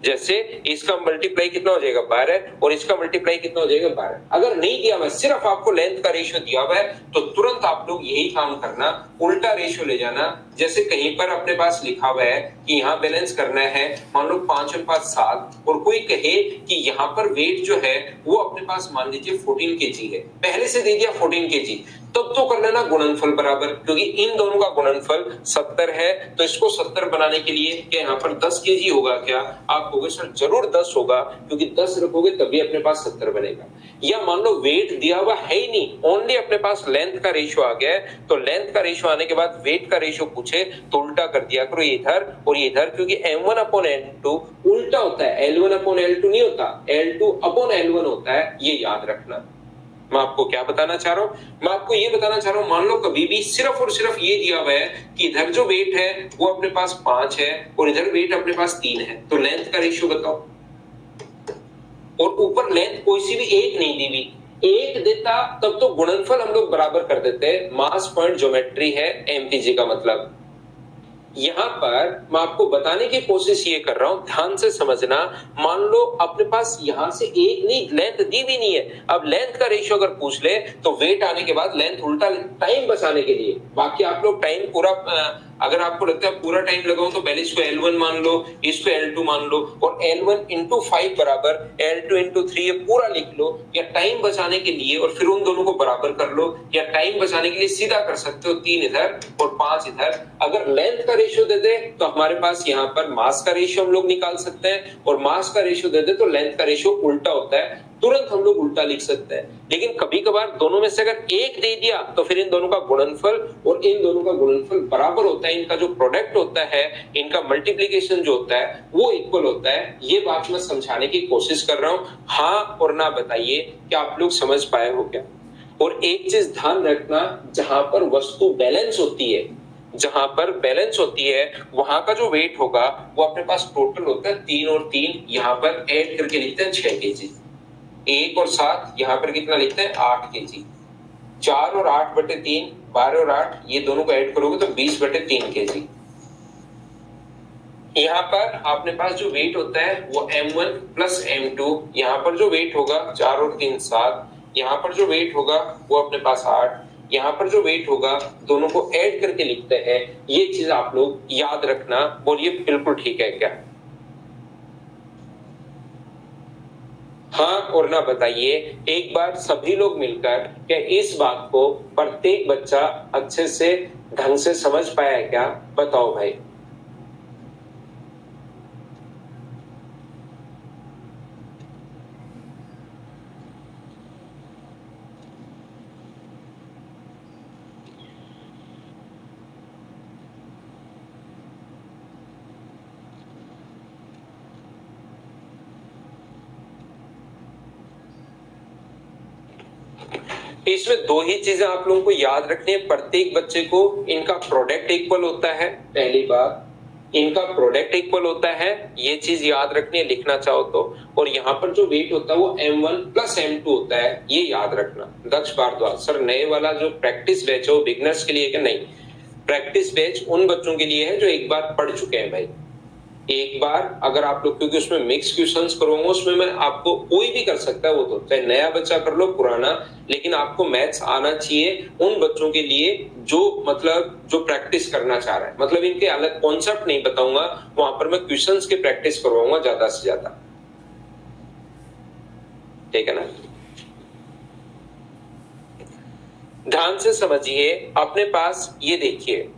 जैसे इसका मल्टीप्लाई कितना हो जाएगा 12 और इसका मल्टीप्लाई कितना हो जाएगा 12। अगर नहीं दिया हुआ, सिर्फ आपको लेंथ का रेशियो दिया हुआ है, तो तुरंत आप लोग यही काम करना, उल्टा रेशियो ले जाना। जैसे कहीं पर अपने पास लिखा हुआ है कि यहाँ बैलेंस करना है, मान लो 5:7 और कोई कहे कि यहाँ पर वेट जो है वो अपने पास मान लीजिए 14 kg है, पहले से दे दिया 14 kg, तब तो कर लेना गुणनफल बराबर, क्योंकि इन दोनों का गुणनफल 70 है। तो इसको 70 बनाने के लिए क्या यहाँ पर 10 kg होगा क्या, आप कहोगे सर जरूर 10 होगा, क्योंकि 10 रखोगे तभी अपने पास 70 बनेगा। या मान लो वेट दिया हुआ है ही नहीं, ओनली अपने पास लेंथ का रेशियो आ गया है, तो लेंथ का रेशियो आने के बाद वेट का रेशियो पूछे तो उल्टा कर दिया करो, इधर और इधर, क्योंकि m1 upon n2 उल्टा होता है, l1 upon l2 नहीं होता, l2 upon l1 होता है, ये याद रखना। मैं आपको क्या बताना चाह रहा हूं, मैं आपको ये बताना चाह रहा हूं, मान लो कभी भी सिर्फ और सिर्फ ये दिया हुआ है कि इधर जो वेट है वो अपने पास 5 है और इधर वेट अपने पास 3 है, तो लेंथ का रेशियो बताओ, और ऊपर लेंथ कोई सी भी एक नहीं दी हुई, एक देता तब तो गुणनफल हम लोग बराबर कर देते हैं। मास पॉइंट ज्योमेट्री है एमपीजी का मतलब। यहां पर मैं आपको बताने की कोशिश ये कर रहा हूं, ध्यान से समझना। मान लो अपने पास यहां से एक नहीं, लेंथ दी भी नहीं है, अब लेंथ का रेशियो अगर पूछ ले तो वेट आने के बाद लेंथ उल्टा, टाइम बचाने के लिए। बाकी आप लोग टाइम पूरा, अगर आपको लगता है पूरा टाइम लगाओ तो पहले इसको L1 मान लो, इसको L2 मान लो, और L1 into 5 बराबर L2 into 3 ये पूरा लिख लो, या टाइम बचाने के लिए और फिर उन दोनों को बराबर कर लो, या टाइम बचाने के लिए सीधा कर सकते हो 3 इधर और 5 इधर। अगर लेंथ का रेशियो दे दे तो हमारे पास यहाँ पर मास का रेशियो हम लोग निकाल सकते हैं, और मास का रेशियो दे दे तो लेंथ का रेशियो उल्टा होता है, तुरंत हम लोग उल्टा लिख सकते हैं। लेकिन कभी कभार दोनों में से अगर एक दे दिया तो फिर इन दोनों का गुणनफल और इन दोनों का गुणनफल बराबर होता है, इनका जो प्रोडक्ट होता है, इनका मल्टीप्लिकेशन जो होता है वो इक्वल होता है। ये बात मैं समझाने की कोशिश कर रहा हूं, हाँ और ना बताइए कि आप लोग समझ पाए हो क्या। और एक चीज ध्यान रखना, जहां पर वस्तु बैलेंस होती है, जहां पर बैलेंस होती है वहां का जो वेट होगा वो अपने पास टोटल होता है 3 और 3, यहाँ पर ऐड करके लिखते हैं 6 kg, 1 और 7 यहाँ पर कितना लिखते हैं 8 kg, 4 और 8/3, 12 और 8 ये दोनों को ऐड करोगे तो 20/3 kg। यहाँ पर अपने पास जो वेट होता है वो m1 प्लस m2, यहाँ पर जो वेट होगा 4 और 3 7, यहाँ पर जो वेट होगा वो अपने पास 8, यहाँ पर जो वेट होगा दोनों को ऐड करके लिखते हैं। ये चीज आप लोग याद रखना, और ये बिल्कुल ठीक है क्या, हाँ और ना बताइए। एक बार सभी लोग मिलकर क्या इस बात को प्रत्येक बच्चा अच्छे से ढंग से समझ पाया है क्या, बताओ भाई। इसमें दो ही चीजें आप लोगों को याद रखनी है, प्रत्येक बच्चे को इनका प्रोडक्ट इक्वल होता है, पहली बात इनका प्रोडक्ट इक्वल होता है, ये चीज याद रखनी है लिखना चाहो तो। और यहाँ पर जो वेट होता है वो m1 प्लस m2 होता है, ये याद रखना। दक्ष भारद्वाज सर, नए वाला जो प्रैक्टिस बैच है वो बिगनर्स के लिए है क्या? नहीं, प्रैक्टिस बैच उन बच्चों के लिए है जो एक बार पढ़ चुके हैं भाई। एक बार अगर आप लोग, क्योंकि उसमें मिक्स क्वेश्चंस करूंगा, उसमें मैं आपको, कोई भी कर सकता है वो, तो चाहे नया बच्चा कर लो पुराना, लेकिन आपको मैथ्स आना चाहिए उन बच्चों के लिए जो मतलब जो प्रैक्टिस करना चाह रहा है। मतलब इनके अलग कॉन्सेप्ट नहीं बताऊंगा, वहां पर मैं क्वेश्चंस की प्रैक्टिस करवाऊंगा ज्यादा से ज्यादा, ठीक है ना। ध्यान से समझिए, अपने पास ये देखिए,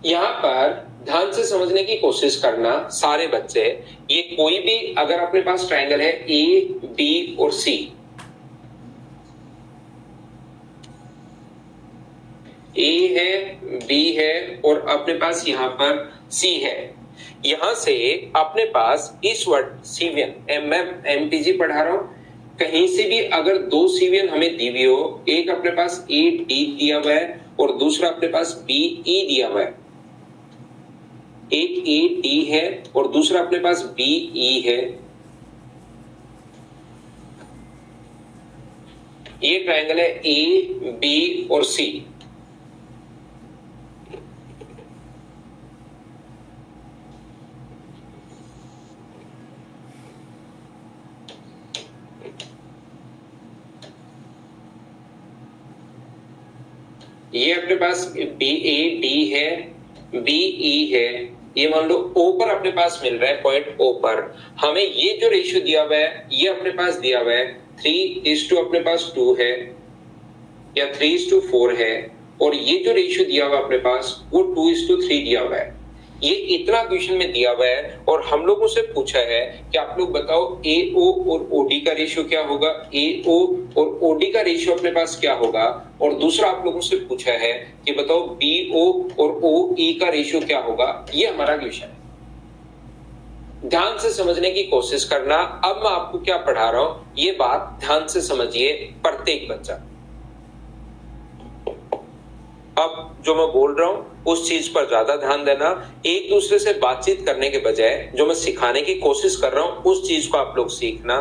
यहां पर ध्यान से समझने की कोशिश करना सारे बच्चे। ये कोई भी अगर अपने पास ट्रायंगल है ए बी और सी, ए है, बी है और अपने पास यहां पर सी है, यहां से अपने पास इस वर्ड सीवियन, एमटीजी पढ़ा रहा हूं, कहीं से भी अगर दो सीवियन हमें दी हुई हो, एक अपने पास ए डी दिया हुआ है और दूसरा अपने पास बी ई दिया हुआ है, एक ए डी है और दूसरा अपने पास बी ई है, ये ट्रायंगल है ए बी और सी। ये अपने पास बी ए डी है, बी ई है, ये मान लो ओ पर अपने पास मिल रहा है, पॉइंट ओ पर हमें ये जो रेशियो दिया हुआ है, ये अपने पास दिया हुआ है 3:2 अपने पास 2 है या 3:4 है, और ये जो रेशियो दिया हुआ अपने पास वो 2:3 दिया हुआ है। ये इतना क्वेश्चन में दिया हुआ है और हम लोगों से पूछा है कि आप लोग बताओ ए ओ और ओडी का रेशियो क्या होगा, ए ओ और ओडी का रेशियो अपने पास क्या होगा, और दूसरा आप लोगों से पूछा है कि बताओ बी ओ और ओ ई का रेशियो क्या होगा। ये हमारा क्वेश्चन है, ध्यान से समझने की कोशिश करना। अब मैं आपको क्या पढ़ा रहा हूं ये बात ध्यान से समझिए प्रत्येक बच्चा। अब जो मैं बोल रहा हूं उस चीज पर ज्यादा ध्यान देना, एक दूसरे से बातचीत करने के बजाय जो मैं सिखाने की कोशिश कर रहा हूं उस चीज को आप लोग सीखना।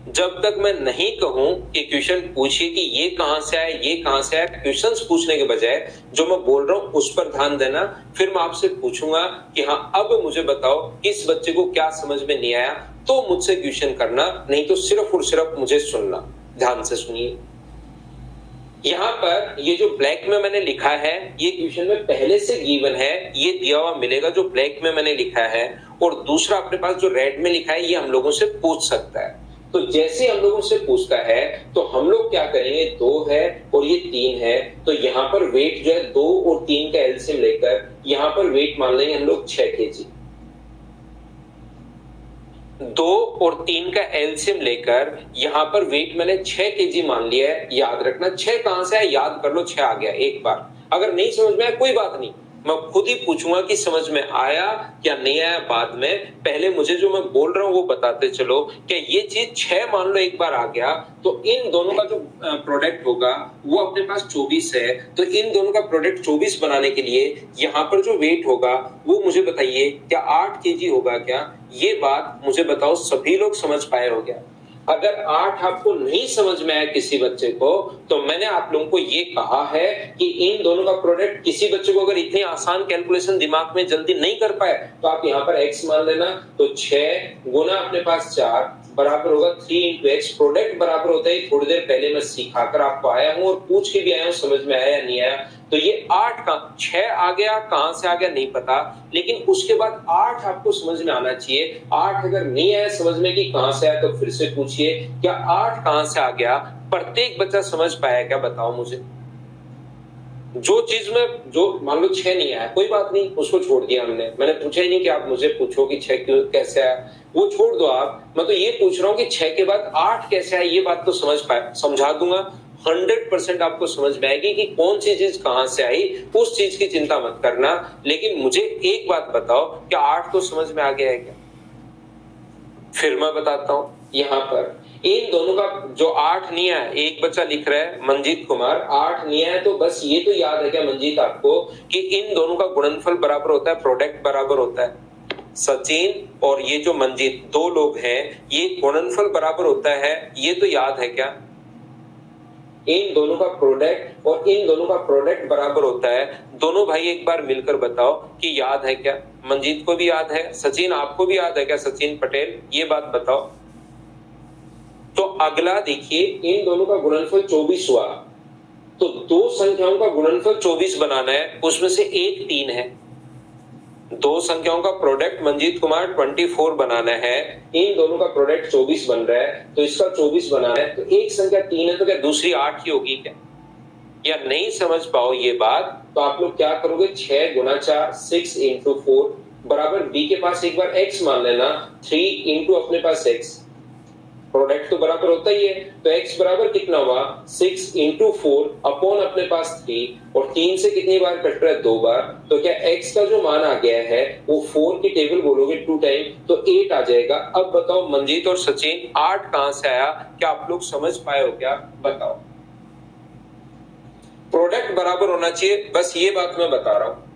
जब तक मैं नहीं कहूं कि क्वेश्चन पूछिए कि ये कहां से आया, ये कहां से आया, क्वेश्चंस पूछने के बजाय जो मैं बोल रहा हूं उस पर ध्यान देना। फिर मैं आपसे पूछूंगा कि हाँ अब मुझे बताओ किस बच्चे को क्या समझ में नहीं आया, तो मुझसे क्वेश्चन करना, नहीं तो सिर्फ और सिर्फ मुझे सुनना। ध्यान से सुनिए, यहां पर ये जो ब्लैक में मैंने लिखा है ये क्वेश्चन में पहले से गिवन है, ये दिया हुआ मिलेगा जो ब्लैक में मैंने लिखा है, और दूसरा अपने पास जो रेड में लिखा है ये हम लोगों से पूछ सकता है। तो जैसे हम लोगों से पूछता है तो हम लोग क्या करेंगे, 2 है और ये 3 है, तो यहाँ पर वेट जो है 2 और 3 का एलसीएम लेकर यहाँ पर वेट मान लेंगे हम लोग 6 kg। 2 और 3 का एलसीएम लेकर यहां पर वेट मैंने 6 kg मान लिया है। याद रखना 6 कहां से है, याद कर लो 6 आ गया एक बार। अगर नहीं समझ में आया कोई बात नहीं, मैं खुद ही पूछूंगा कि समझ में आया या नहीं आया बाद में। पहले मुझे जो मैं बोल रहा हूं वो बताते चलो कि ये चीज 6 मान लो एक बार आ गया, तो इन दोनों का जो प्रोडक्ट होगा वो अपने पास 24 है, तो इन दोनों का प्रोडक्ट 24 बनाने के लिए यहाँ पर जो वेट होगा वो मुझे बताइए क्या 8 kg होगा क्या। ये बात मुझे बताओ सभी लोग समझ पाए हो क्या। अगर 8 आपको नहीं समझ में आया किसी बच्चे को, तो मैंने आप लोगों को ये कहा है कि इन दोनों का प्रोडक्ट, किसी बच्चे को अगर इतनी आसान कैलकुलेशन दिमाग में जल्दी नहीं कर पाए तो आप यहाँ पर x मान लेना, तो 6 गुना अपने पास 4 बराबर होगा 3 × x। प्रोडक्ट बराबर होता है, थोड़ी देर पहले मैं सिखाकर आपको आया हूं और पूछ के भी आया हूं, समझ में आया या नहीं आया। तो ये 8 का 6 आ गया, कहां से आ गया नहीं पता, लेकिन उसके बाद 8 आपको समझ में आना चाहिए। 8 अगर नहीं आया समझ में कि कहां से आया तो फिर से पूछिए क्या 8 कहां से आ गया। प्रत्येक बच्चा समझ पाया क्या, बताओ मुझे। जो चीज में जो मान लो 6 नहीं आया कोई बात नहीं, उसको छोड़ दिया हमने, मैंने पूछा ही नहीं कि आप मुझे पूछो कि 6 क्यों कैसे आया, वो छोड़ दो आप। मैं तो ये पूछ रहा हूँ कि 6 के बाद 8 कैसे आया, ये बात तो समझ पाए, समझा दूंगा 100% आपको समझ में आएगी कि कौन सी चीज कहां से आई, उस चीज की चिंता मत करना। लेकिन मुझे एक बात बताओ क्या 8 तो समझ में आ गया है क्या। फिर मैं बताता हूं, यहां पर इन दोनों का जो 8 नहीं है, एक बच्चा लिख रहा है मंजीत कुमार 8 नहीं है, तो बस ये तो याद है क्या मंजीत आपको कि इन दोनों का गुणनफल बराबर होता है, प्रोडक्ट बराबर होता है। सचिन और ये जो मंजीत 2 लोग हैं, ये गुणनफल बराबर होता है, ये तो याद है क्या। इन दोनों का प्रोडक्ट और इन दोनों का प्रोडक्ट बराबर होता है। दोनों भाई एक बार मिलकर बताओ कि याद है क्या? मंजीत को भी याद है, सचिन आपको भी याद है क्या? सचिन पटेल, ये बात बताओ। तो अगला देखिए, इन दोनों का गुणनफल 24 हुआ, तो दो संख्याओं का गुणनफल 24 बनाना है, उसमें से एक 3 है। दो संख्याओं का प्रोडक्ट मंजीत कुमार 24 बनाना है, इन दोनों का प्रोडक्ट 24 बन रहा है, तो इसका 24 बनाना है। तो एक संख्या 3 है, तो क्या दूसरी 8 ही होगी क्या? या नहीं समझ पाओ ये बात, तो आप लोग क्या करोगे, 6 गुना 4 6 इंटू 4 बराबर बी के पास एक बार x मान लेना, 3 इंटू अपने पास x, प्रोडक्ट तो बराबर होता ही है, तो x बराबर कितना हुआ, 6 इंटू 4 अपॉन अपने पास 3, और 3 से कितनी बार कट रहा है, 2 बार, तो क्या x का जो मान आ गया है वो 4 की टेबल बोलोगे 2 टाइम तो 8 आ जाएगा। अब बताओ मंजीत और सचिन 8 कहां से आया, क्या आप लोग समझ पाए हो क्या? बताओ। प्रोडक्ट बराबर होना चाहिए, बस ये बात मैं बता रहा हूं।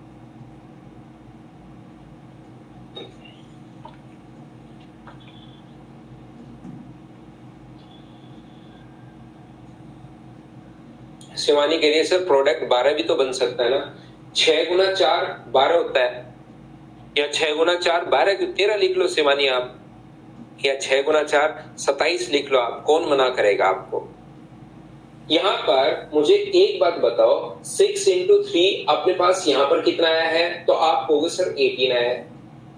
शिवानी कह रही है सर प्रोडक्ट 12 भी तो बन सकता है ना। 6 गुना 4 12 होता है, या 6 गुना 4 12 क्यों, 13 लिख लो शिवानी आप, या 6 गुना 4 27 लिख लो आप, कौन मना करेगा आपको। यहां पर मुझे एक बात बताओ, 6 इंटू 3 अपने पास यहां पर कितना आया है, तो आप कहोगे सर 18 आया है।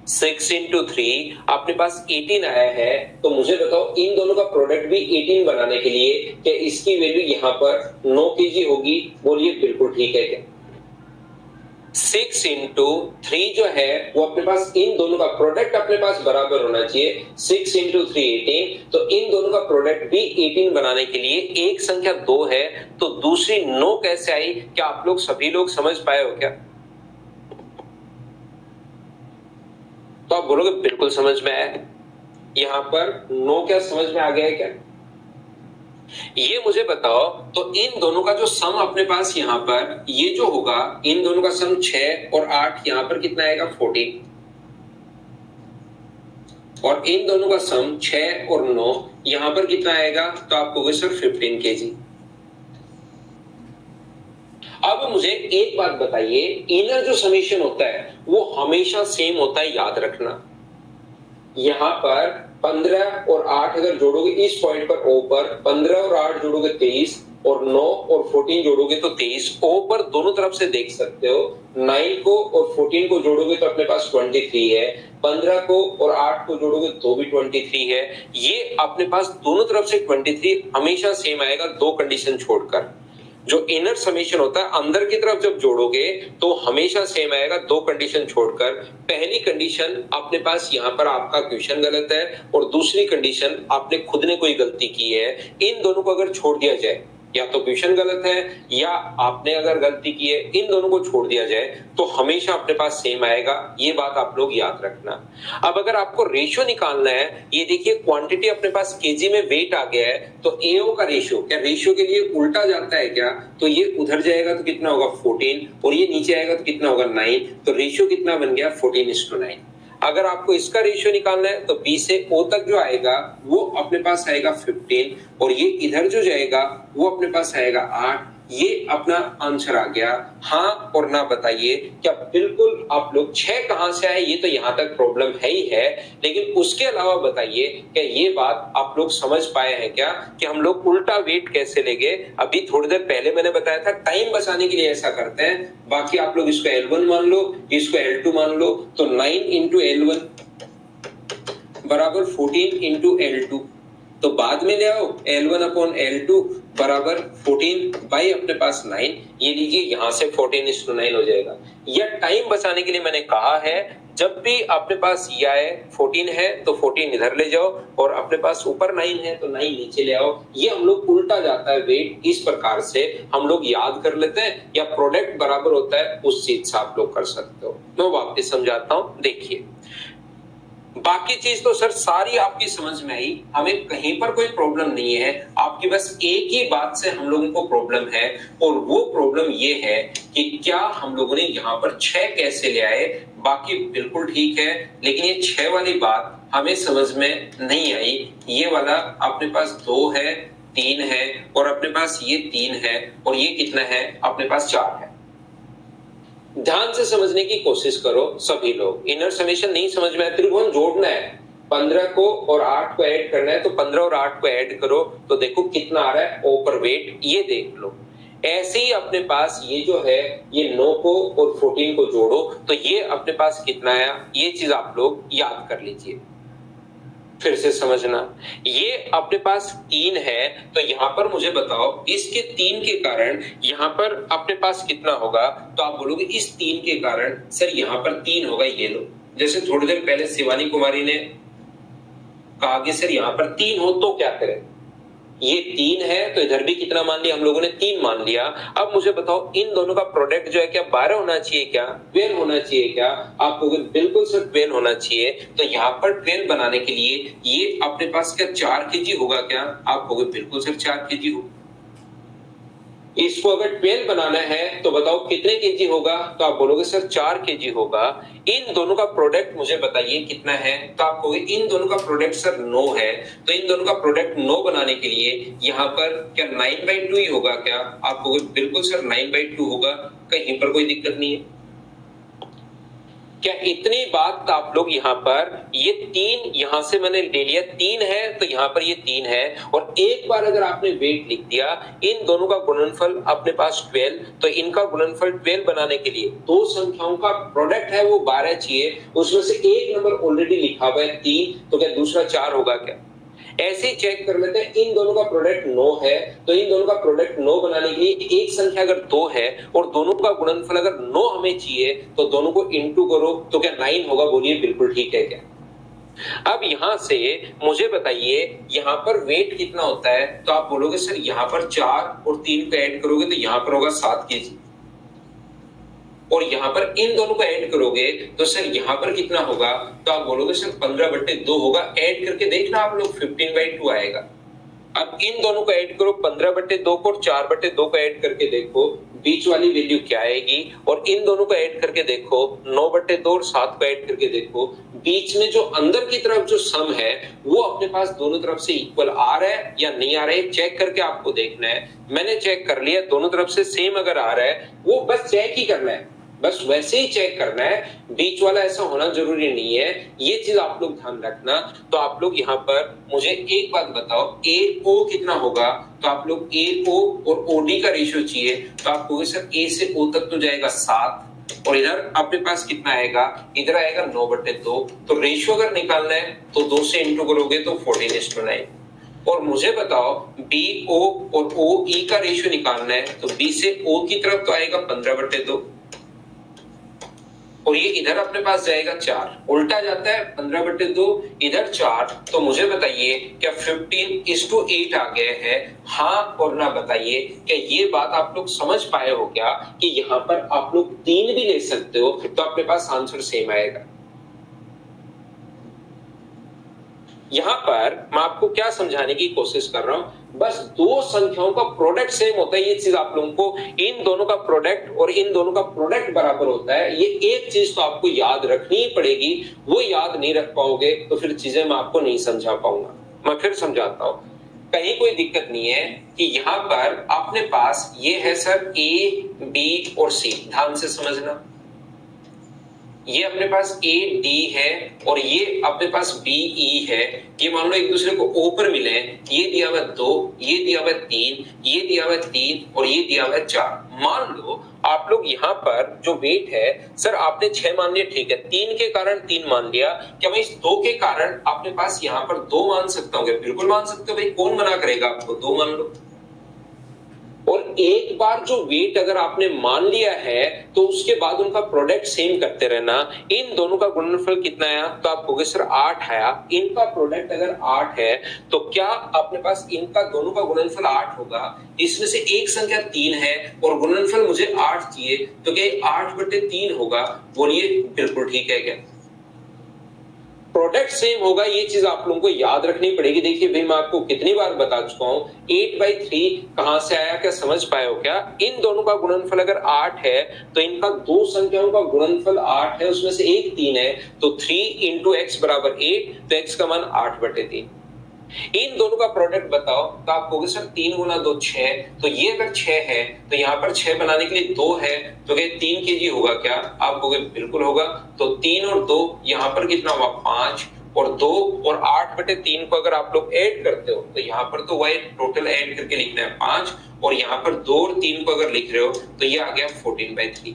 6 इंटू 3 अपने पास 18 आया है, तो मुझे बताओ इन दोनों का प्रोडक्ट भी 18 बनाने के लिए क्या इसकी वैल्यू यहां पर 9 kg होगी? बोलिए बिल्कुल ठीक है क्या? 6 इंटू 3 जो है वो अपने पास, इन दोनों का प्रोडक्ट अपने पास बराबर होना चाहिए, 6 इंटू 3 18, तो इन दोनों का प्रोडक्ट भी 18 बनाने के लिए एक संख्या 2 है, तो दूसरी 9 कैसे आई? क्या आप लोग सभी लोग समझ पाए हो क्या? तो आप बोलोगे बिल्कुल समझ में आया। यहां पर 9 क्या समझ में आ गया है क्या? ये मुझे बताओ, तो इन दोनों का जो सम अपने पास यहां पर ये जो होगा, इन दोनों का सम 6 और 8, यहां पर कितना आएगा 14, और इन दोनों का सम 6 और 9 यहां पर कितना आएगा, तो आप कहोगे सर 15 kg। अब मुझे एक बात बताइए, इनर जो समेशन होता है वो हमेशा सेम होता है, याद रखना। यहां पर 15 और 8 अगर जोड़ोगे इस पॉइंट पर O पर, 15 और 8 जोड़ोगे 23, और 9 और 14 जोड़ोगे तो 23। O पर दोनों तरफ से देख सकते हो, 9 को और 14 को जोड़ोगे तो अपने पास 23 है, 15 को और 8 को जोड़ोगे तो भी 23 है। ये अपने पास दोनों तरफ से 23 हमेशा सेम आएगा, दो कंडीशन छोड़कर। जो इनर समेशन होता है अंदर की तरफ जब जोड़ोगे तो हमेशा सेम आएगा, दो कंडीशन छोड़कर। पहली कंडीशन अपने पास यहां पर आपका क्वेश्चन गलत है, और दूसरी कंडीशन आपने खुद ने कोई गलती की है। इन दोनों को अगर छोड़ दिया जाए, या तो क्वेश्चन गलत है या आपने अगर गलती की है, इन दोनों को छोड़ दिया जाए तो हमेशा अपने पास सेम आएगा, ये बात आप लोग याद रखना। अब अगर आपको रेशियो निकालना है, ये देखिए क्वांटिटी अपने पास केजी में वेट आ गया है, तो एओ का रेशियो, क्या रेशियो के लिए उल्टा जाता है क्या? तो ये उधर जाएगा तो कितना होगा 14, और ये नीचे आएगा तो कितना होगा 9, तो रेशियो कितना बन गया 14:9। अगर आपको इसका रेशियो निकालना है तो बी से ओ तक जो आएगा वो अपने पास आएगा 15, और ये इधर जो जाएगा वो अपने पास आएगा 8। ये अपना आंसर आ गया। हाँ और ना बताइए, क्या बिल्कुल आप लोग 6 कहां से आए, ये तो यहां तक प्रॉब्लम है ही है, लेकिन उसके अलावा बताइए क्या ये बात आप लोग समझ पाए हैं क्या कि हम लोग उल्टा वेट कैसे लेंगे? अभी थोड़ी देर पहले मैंने बताया था, टाइम बचाने के लिए ऐसा करते हैं, बाकी आप लोग इसको L1 मान लो, इसको L2 मान लो, तो 9 इंटू L1 बराबर 14 इंटू L2, तो बाद में ले आओ L1 अपॉन L2 बराबर 14 बाई अपने पास 9, ये लीजिए यहां से 14:9 हो जाएगा। या टाइम बचाने के लिए मैंने कहा है, जब भी अपने पास ये आए 14 है तो 14 इधर ले जाओ, और अपने पास ऊपर 9 है तो 9 नीचे ले आओ। ये हम लोग उल्टा जाता है वेट, इस प्रकार से हम लोग याद कर लेते हैं, या प्रोडक्ट बराबर होता है उस चीज से आप लोग कर सकते हो। मैं वापस समझाता हूं, देखिए बाकी चीज तो सर सारी आपकी समझ में आई, हमें कहीं पर कोई प्रॉब्लम नहीं है, आपकी बस एक ही बात से हम लोगों को प्रॉब्लम है, और वो प्रॉब्लम ये है कि क्या हम लोगों ने यहाँ पर 6 कैसे ले आए। बाकी बिल्कुल ठीक है, लेकिन ये 6 वाली बात हमें समझ में नहीं आई। ये वाला अपने पास 2 है, 3 है और अपने पास ये 3 है और ये कितना है अपने पास 4 है। ध्यान से समझने की कोशिश करो सभी लोग। इनर समेशन नहीं समझ में आया, त्रिभुवन जोड़ना है, 15 को और 8 को ऐड करना है, तो 15 और 8 को ऐड करो तो देखो कितना आ रहा है O पर वेट, ये देख लो। ऐसे ही अपने पास ये जो है ये 9 को और 14 को जोड़ो तो ये अपने पास कितना आया, ये चीज आप लोग याद कर लीजिए। फिर से समझना, ये अपने पास 3 है तो यहां पर मुझे बताओ इसके 3 के कारण यहां पर अपने पास कितना होगा, तो आप बोलोगे इस 3 के कारण सर यहां पर 3 होगा, ये लो। जैसे थोड़ी देर पहले शिवानी कुमारी ने कहा कि सर यहां पर 3 हो तो क्या करें, ये 3 है तो इधर भी कितना मान लिया हम लोगों ने, 3 मान लिया। अब मुझे बताओ इन दोनों का प्रोडक्ट जो है क्या 12 होना चाहिए, क्या 12 होना चाहिए क्या? आप कहोगे बिल्कुल सर 12 होना चाहिए। तो यहाँ पर 12 बनाने के लिए ये अपने पास क्या 4 kg होगा क्या? आप कहोगे बिल्कुल सर 4 kg हो। इसको अगर 12 बनाना है तो बताओ कितने केजी होगा, तो आप बोलोगे सर 4 केजी होगा। इन दोनों का प्रोडक्ट मुझे बताइए कितना है, तो आप कहोगे इन दोनों का प्रोडक्ट सर 9 है। तो इन दोनों का प्रोडक्ट 9 बनाने के लिए यहाँ पर क्या 9/2 ही होगा क्या? आप कहोगे बिल्कुल सर 9/2 होगा, कहीं पर कोई दिक्कत नहीं है क्या? इतनी बात आप लोग यहाँ पर ये 3 यहां से मैंने ले लिया, 3 है तो यहाँ पर ये 3 है, और एक बार अगर आपने वेट लिख दिया, इन दोनों का गुणनफल अपने पास 12, तो इनका गुणनफल 12 बनाने के लिए दो संख्याओं का प्रोडक्ट है वो 12 चाहिए, उसमें से एक नंबर ऑलरेडी लिखा हुआ है 3, तो क्या दूसरा 4 होगा क्या? ऐसे ही चेक कर लेते हैं, इन दोनों का प्रोडक्ट 9 है तो इन दोनों का प्रोडक्ट 9 बनाने के लिए एक संख्या अगर 2 है और दोनों का गुणनफल अगर 9 हमें चाहिए तो दोनों को इंटू करो तो क्या 9 होगा? बोलिए बिल्कुल ठीक है क्या? अब यहां से मुझे बताइए यहां पर वेट कितना होता है, तो आप बोलोगे सर यहां पर 4 और 3 को ऐड करोगे तो यहां पर होगा 7 kg, और यहां पर इन दोनों को ऐड करोगे तो सर यहां पर कितना होगा, तो आप बोलोगे सर 15/2 होगा। ऐड करके देखना आप लोग 15/2 आएगा। अब इन दोनों को ऐड करो 15/2 को और 4/2 को ऐड करके देखो बीच वाली वैल्यू क्या आएगी, और इन दोनों को ऐड करके देखो 9/2 और 7 को ऐड करके देखो बीच में जो अंदर की तरफ जो सम है वो अपने पास दोनों तरफ से इक्वल आ रहा है या नहीं आ रहा है, चेक करके आपको देखना है। मैंने चेक कर लिया, दोनों तरफ से सेम अगर आ रहा है वो बस चेक ही करना है, बस वैसे ही चेक करना है, बीच वाला ऐसा होना जरूरी नहीं है, ये चीज आप लोग ध्यान रखना। तो आप लोग यहाँ पर मुझे एक बात बताओ AO कितना होगा, तो आप लोग AO और OD का रेशियो चाहिए, तो आप कहोगे सर A से O तक तो जाएगा 7 और इधर अपने पास कितना आएगा, इधर आएगा 9/2। तो रेशियो अगर निकालना है तो 2 से इंटू करोगे तो 14:9। और मुझे बताओ BO और OE का रेशियो निकालना है तो B से O की तरफ तो आएगा 15/2 और ये इधर अपने पास जाएगा 4, उल्टा जाता है 15/2 इधर 4। तो मुझे बताइए क्या 15:8 आ गया है, हाँ और ना बताइए क्या ये बात आप लोग समझ पाए हो क्या कि यहाँ पर आप लोग 3 भी ले सकते हो तो अपने पास आंसर सेम आएगा। यहां पर मैं आपको क्या समझाने की कोशिश कर रहा हूं, बस दो संख्याओं का प्रोडक्ट सेम होता है, ये चीज आप लोगों को, इन दोनों का प्रोडक्ट और इन दोनों का प्रोडक्ट बराबर होता है, ये एक चीज तो आपको याद रखनी ही पड़ेगी। वो याद नहीं रख पाओगे तो फिर चीजें मैं आपको नहीं समझा पाऊंगा। मैं फिर समझाता हूं, कहीं कोई दिक्कत नहीं है कि यहां पर अपने पास ये है सर A B और C, ध्यान से समझना, ये अपने पास AD है और ये अपने पास BE है। ये मान लो एक दूसरे को O पर मिले, ये दिया हुआ 2, ये दिया हुआ 3, ये दिया हुआ 3 और ये दिया हुआ 4। मान लो आप लोग यहाँ पर जो वेट है सर आपने 6 मान लिया, ठीक है, 3 के कारण 3 मान लिया, क्या मैं इस 2 के कारण अपने पास यहाँ पर 2 मान सकता हूँ? बिल्कुल मान सकते हो भाई, कौन मना करेगा आपको, 2 मान लो। और एक बार जो वेट अगर आपने मान लिया है तो उसके बाद उनका प्रोडक्ट सेम करते रहना। इन दोनों का गुणनफल कितना आया, तो आप कहोगे सर 8 आया। इनका प्रोडक्ट अगर 8 है तो क्या अपने पास इनका दोनों का गुणनफल 8 होगा? इसमें से एक संख्या 3 है और गुणनफल मुझे 8 चाहिए, तो क्या 8/3 होगा? बोलिए बिल्कुल ठीक है क्या? प्रोडक्ट सेम होगा, ये चीज आप लोगों को याद रखनी पड़ेगी। देखिए भाई मैं आपको कितनी बार बता चुका हूं, 8/3 कहां से आया, क्या समझ पाए हो क्या? इन दोनों का गुणनफल अगर 8 है तो इनका दो संख्याओं का गुणनफल 8 है, उसमें से एक 3 है, तो 3 × x = 8, तो x का मान 8/3। इन दोनों का प्रोडक्ट बताओ, तो आप कहोगे सर 3 गुना 2 6, तो ये अगर 6 है तो यहाँ पर 6 बनाने के लिए 2 है, तो क्या 3 केजी होगा क्या? आप कहोगे बिल्कुल होगा। तो 3 और 2 यहाँ पर कितना हुआ 5, और 2 और 8/3 को अगर आप लोग ऐड करते हो तो यहाँ पर तो वही टोटल ऐड करके लिखना है 5, और यहाँ पर 2 और 3 को अगर लिख रहे हो तो ये आ गया 14/3।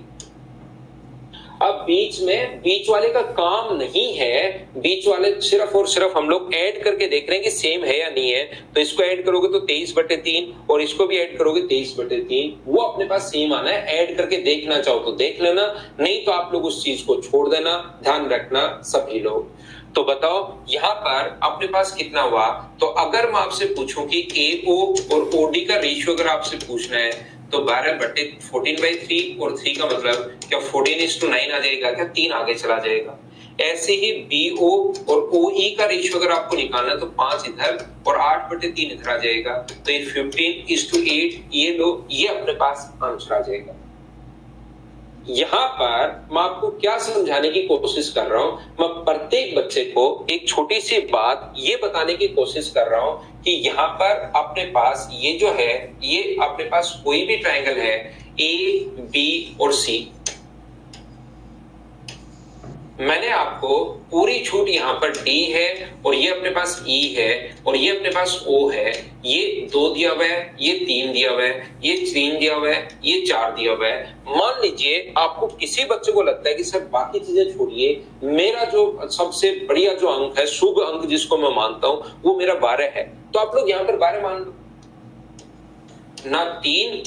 अब बीच वाले का काम नहीं है, बीच वाले सिर्फ और सिर्फ हम लोग ऐड करके देख रहे हैं कि सेम है या नहीं है। तो इसको ऐड करोगे तो 23/3, और इसको भी ऐड करोगे 23/3, वो अपने पास सेम आना है। ऐड करके देखना चाहो तो देख लेना, नहीं तो आप लोग उस चीज को छोड़ देना। ध्यान रखना सभी लोग। तो बताओ यहाँ पर अपने पास कितना हुआ। तो अगर मैं आपसे पूछूं कि AO और OD का रेशियो अगर आपसे पूछना है तो 12/14/3, और 3 का मतलब क्या 14:9 आ जाएगा क्या? 3 आगे चला जाएगा। ऐसे ही BO और OE का रेशियो अगर आपको निकालना है तो 5 इधर और 8/3 इधर आ जाएगा। तो ये 15:8, ये लो, ये अपने पास आंसर आ जाएगा। यहाँ पर मैं आपको क्या समझाने की कोशिश कर रहा हूं, मैं प्रत्येक बच्चे को एक छोटी सी बात ये बताने की कोशिश कर रहा हूं कि यहाँ पर अपने पास ये जो है, ये अपने पास कोई भी ट्रायंगल है A, B और C। मैंने आपको पूरी छूट यहाँ पर D है, और ये अपने पास E है, और ये अपने पास O है। ये 2 दिया हुआ है, ये 3 दिया हुआ है, ये 3 दिया हुआ है, ये 4 दिया हुआ है। मान लीजिए आपको किसी बच्चे को लगता है कि सर बाकी चीजें छोड़िए, मेरा जो सबसे बढ़िया जो अंक है, शुभ अंक जिसको मैं मानता हूं, वो मेरा 12 है। तो आप लोग यहाँ पर 12 मान लो। ना 3,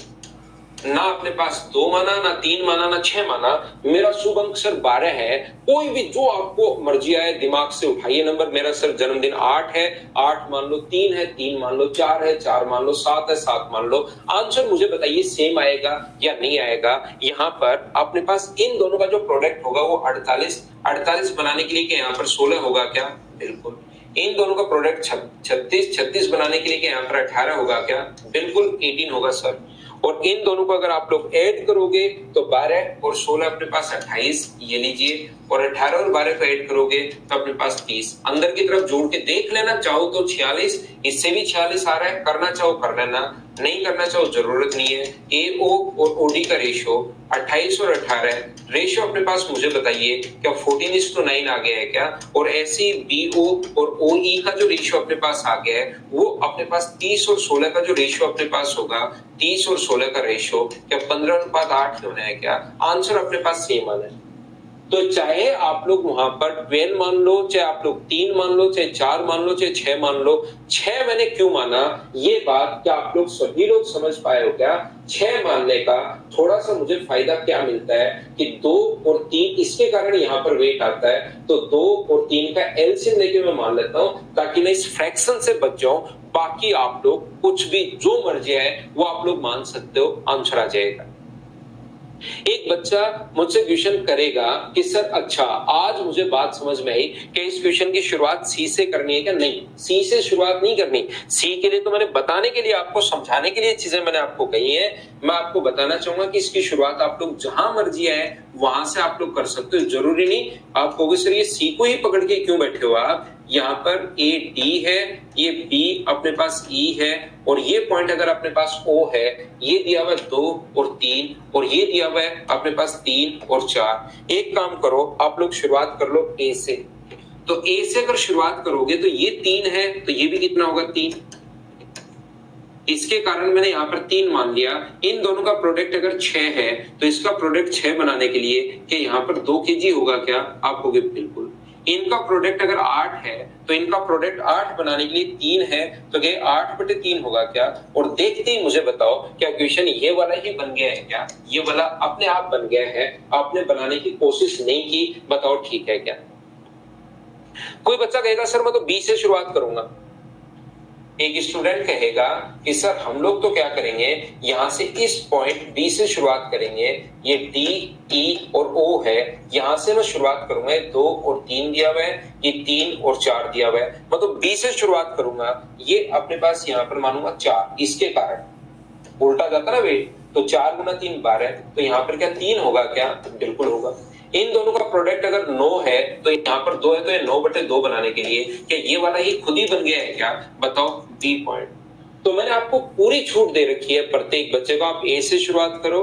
ना अपने पास 2 माना, ना 3 माना, ना 6 माना, मेरा शुभ अंक सर 12 है। कोई भी जो आपको मर्जी आए दिमाग से उठाइए नंबर। मेरा सर जन्मदिन 8 है, 8 मान लो, 3 है 3 मान लो, 4 है 4 मान लो, 7 है 7 मान लो। आंसर मुझे बताइए सेम आएगा या नहीं आएगा। यहाँ पर अपने पास इन दोनों का जो प्रोडक्ट होगा वो 48 बनाने के लिए क्या यहाँ पर 16 होगा क्या? बिल्कुल। इन दोनों का प्रोडक्ट 36 बनाने के लिए क्या यहाँ पर 18 होगा क्या? बिल्कुल 18 होगा सर। और इन दोनों को अगर आप लोग ऐड करोगे तो 12 और 16 अपने पास 28, ये लीजिए, और 18 और 12 को ऐड करोगे तो अपने पास 30। अंदर की तरफ जोड़ के देख लेना, चाहो तो 46, इससे भी 46 आ रहा है, करना चाहो कर लेना, नहीं करना चाहो जरूरत नहीं है। AO और OD का रेशियो 28 और 18, रेशियो अपने पास मुझे बताइए क्या 14:9 आ गया है क्या? और ऐसे BO और OE का जो रेशियो अपने पास आ गया है वो अपने पास 30 और 16 का जो रेशियो अपने पास होगा, 30 और 16 का रेशियो क्या 15:8 होना है क्या? आंसर अपने पास सेम आना है। तो चाहे आप लोग वहां पर 12 मान लो, चाहे आप लोग 3 मान लो, चाहे 4 मान लो, चाहे 6 मान लो। 6 मैंने क्यों माना, ये बात क्या आप लोग सभी लोग समझ पाए हो क्या? 6 मानने का थोड़ा सा मुझे फायदा क्या मिलता है कि 2 और 3, इसके कारण यहाँ पर वेट आता है। तो 2 और 3 का एलसीएम लेके मैं मान लेता हूं ताकि मैं इस फ्रैक्शन से बच जाऊं। बाकी आप लोग कुछ भी जो मर्जी है वो आप लोग मान सकते हो, आंसर आ जाएगा। एक बच्चा मुझसे क्वेश्चन करेगा कि सर अच्छा आज मुझे बात समझ में आई कि इस क्वेश्चन की शुरुआत सी से करनी है क्या? नहीं, सी से शुरुआत नहीं करनी। सी के लिए तो मैंने बताने के लिए, आपको समझाने के लिए चीजें मैंने आपको कही है। मैं आपको बताना चाहूंगा कि इसकी शुरुआत आप लोग जहां मर्जी है वहां से आप लोग कर सकते हो। जरूरी नहीं आप कहोगे सर ये सी को ही पकड़ के क्यों बैठे हो आप? यहाँ पर A D है, ये B अपने पास E है, और ये पॉइंट अगर अपने पास O है, ये दिया हुआ है 2 और 3, और ये दिया हुआ है अपने पास 3 और 4। एक काम करो आप लोग शुरुआत कर लो A से। तो A से अगर शुरुआत करोगे तो ये 3 है, तो ये भी कितना होगा 3। इसके कारण मैंने यहाँ पर 3 मान लिया। इन दोनों का प्रोडक्ट अगर 6 है तो इसका प्रोडक्ट 6 बनाने के लिए कि यहाँ पर 2 kg होगा क्या? आप कहोगे बिल्कुल। इनका प्रोडक्ट अगर 8 है तो इनका प्रोडक्ट 8 बनाने के लिए 3 है, तो क्या 8/3 होगा क्या? और देखते ही मुझे बताओ क्या क्वेश्चन ये वाला ही बन गया है क्या? ये वाला अपने आप बन गया है, आपने बनाने की कोशिश नहीं की। बताओ ठीक है क्या? कोई बच्चा कहेगा सर मैं तो B से शुरुआत करूंगा। एक स्टूडेंट कहेगा कि सर हम लोग तो क्या करेंगे, यहां से इस पॉइंट B से शुरुआत करेंगे। ये D, E और O है, यहां से मैं शुरुआत करूंगा। 2 और 3 दिया हुआ है, ये 3 और 4 दिया हुआ है, मतलब B से शुरुआत करूंगा। ये अपने पास यहाँ पर मानूंगा 4, इसके कारण उल्टा जाता ना वेट। तो 4 गुना 3 12, तो यहाँ पर क्या 3 होगा क्या? बिल्कुल होगा। इन दोनों का प्रोडक्ट अगर 9 है तो यहाँ पर 2 है, तो ये 9/2 बनाने के लिए क्या ये वाला ही खुद ही बन गया है क्या? बताओ बी पॉइंट। तो मैंने आपको पूरी छूट दे रखी है प्रत्येक बच्चे को, आप ए से शुरुआत करो,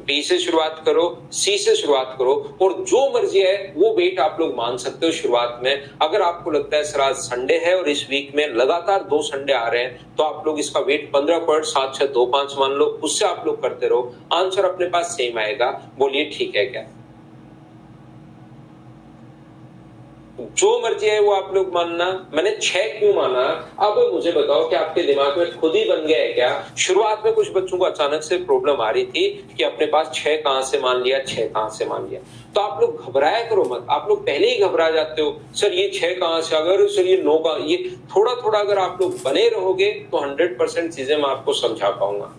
बी से शुरुआत करो, सी से शुरुआत करो, और जो मर्जी है वो वेट आप लोग मान सकते हो शुरुआत में। अगर आपको लगता है सर आज संडे है और इस वीक में लगातार 2 संडे आ रहे हैं, तो आप लोग इसका वेट 15.7625 मान लो, उससे आप लोग करते रहो, आंसर अपने पास सेम आएगा। बोलिए ठीक है क्या? जो मर्जी है वो आप लोग मानना। मैंने 6 क्यों माना, अब मुझे बताओ कि आपके दिमाग में खुद ही बन गया है क्या? शुरुआत में कुछ बच्चों को अचानक से प्रॉब्लम आ रही थी कि अपने पास 6 कहां से मान लिया, 6 कहां से मान लिया। तो आप लोग घबराया करो मत, आप लोग पहले ही घबरा जाते हो, सर ये 6 कहां से, अगर सर ये 9 का, ये थोड़ा थोड़ा अगर आप लोग बने रहोगे तो 100% चीजें मैं आपको समझा पाऊंगा।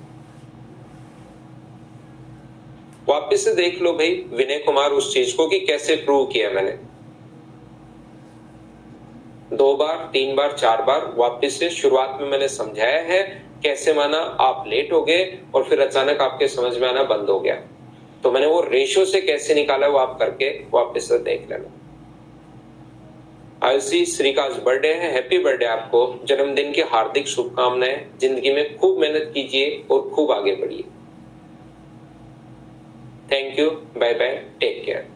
वापिस से देख लो भाई विनय कुमार उस चीज को कि कैसे प्रूव किया मैंने। 2 बार, 3 बार, 4 बार वापस से शुरुआत में मैंने समझाया है कैसे माना, आप लेट हो गए और फिर अचानक आपके समझ में आना बंद हो गया। तो मैंने वो रेशो से कैसे निकाला वो आप करके वापस से देख लेना। आयुषी श्री का आज बर्थडे है, हैप्पी बर्थडे आपको, जन्मदिन की हार्दिक शुभकामनाएं। जिंदगी में खूब मेहनत कीजिए और खूब आगे बढ़िए। Thank you, bye bye, take care.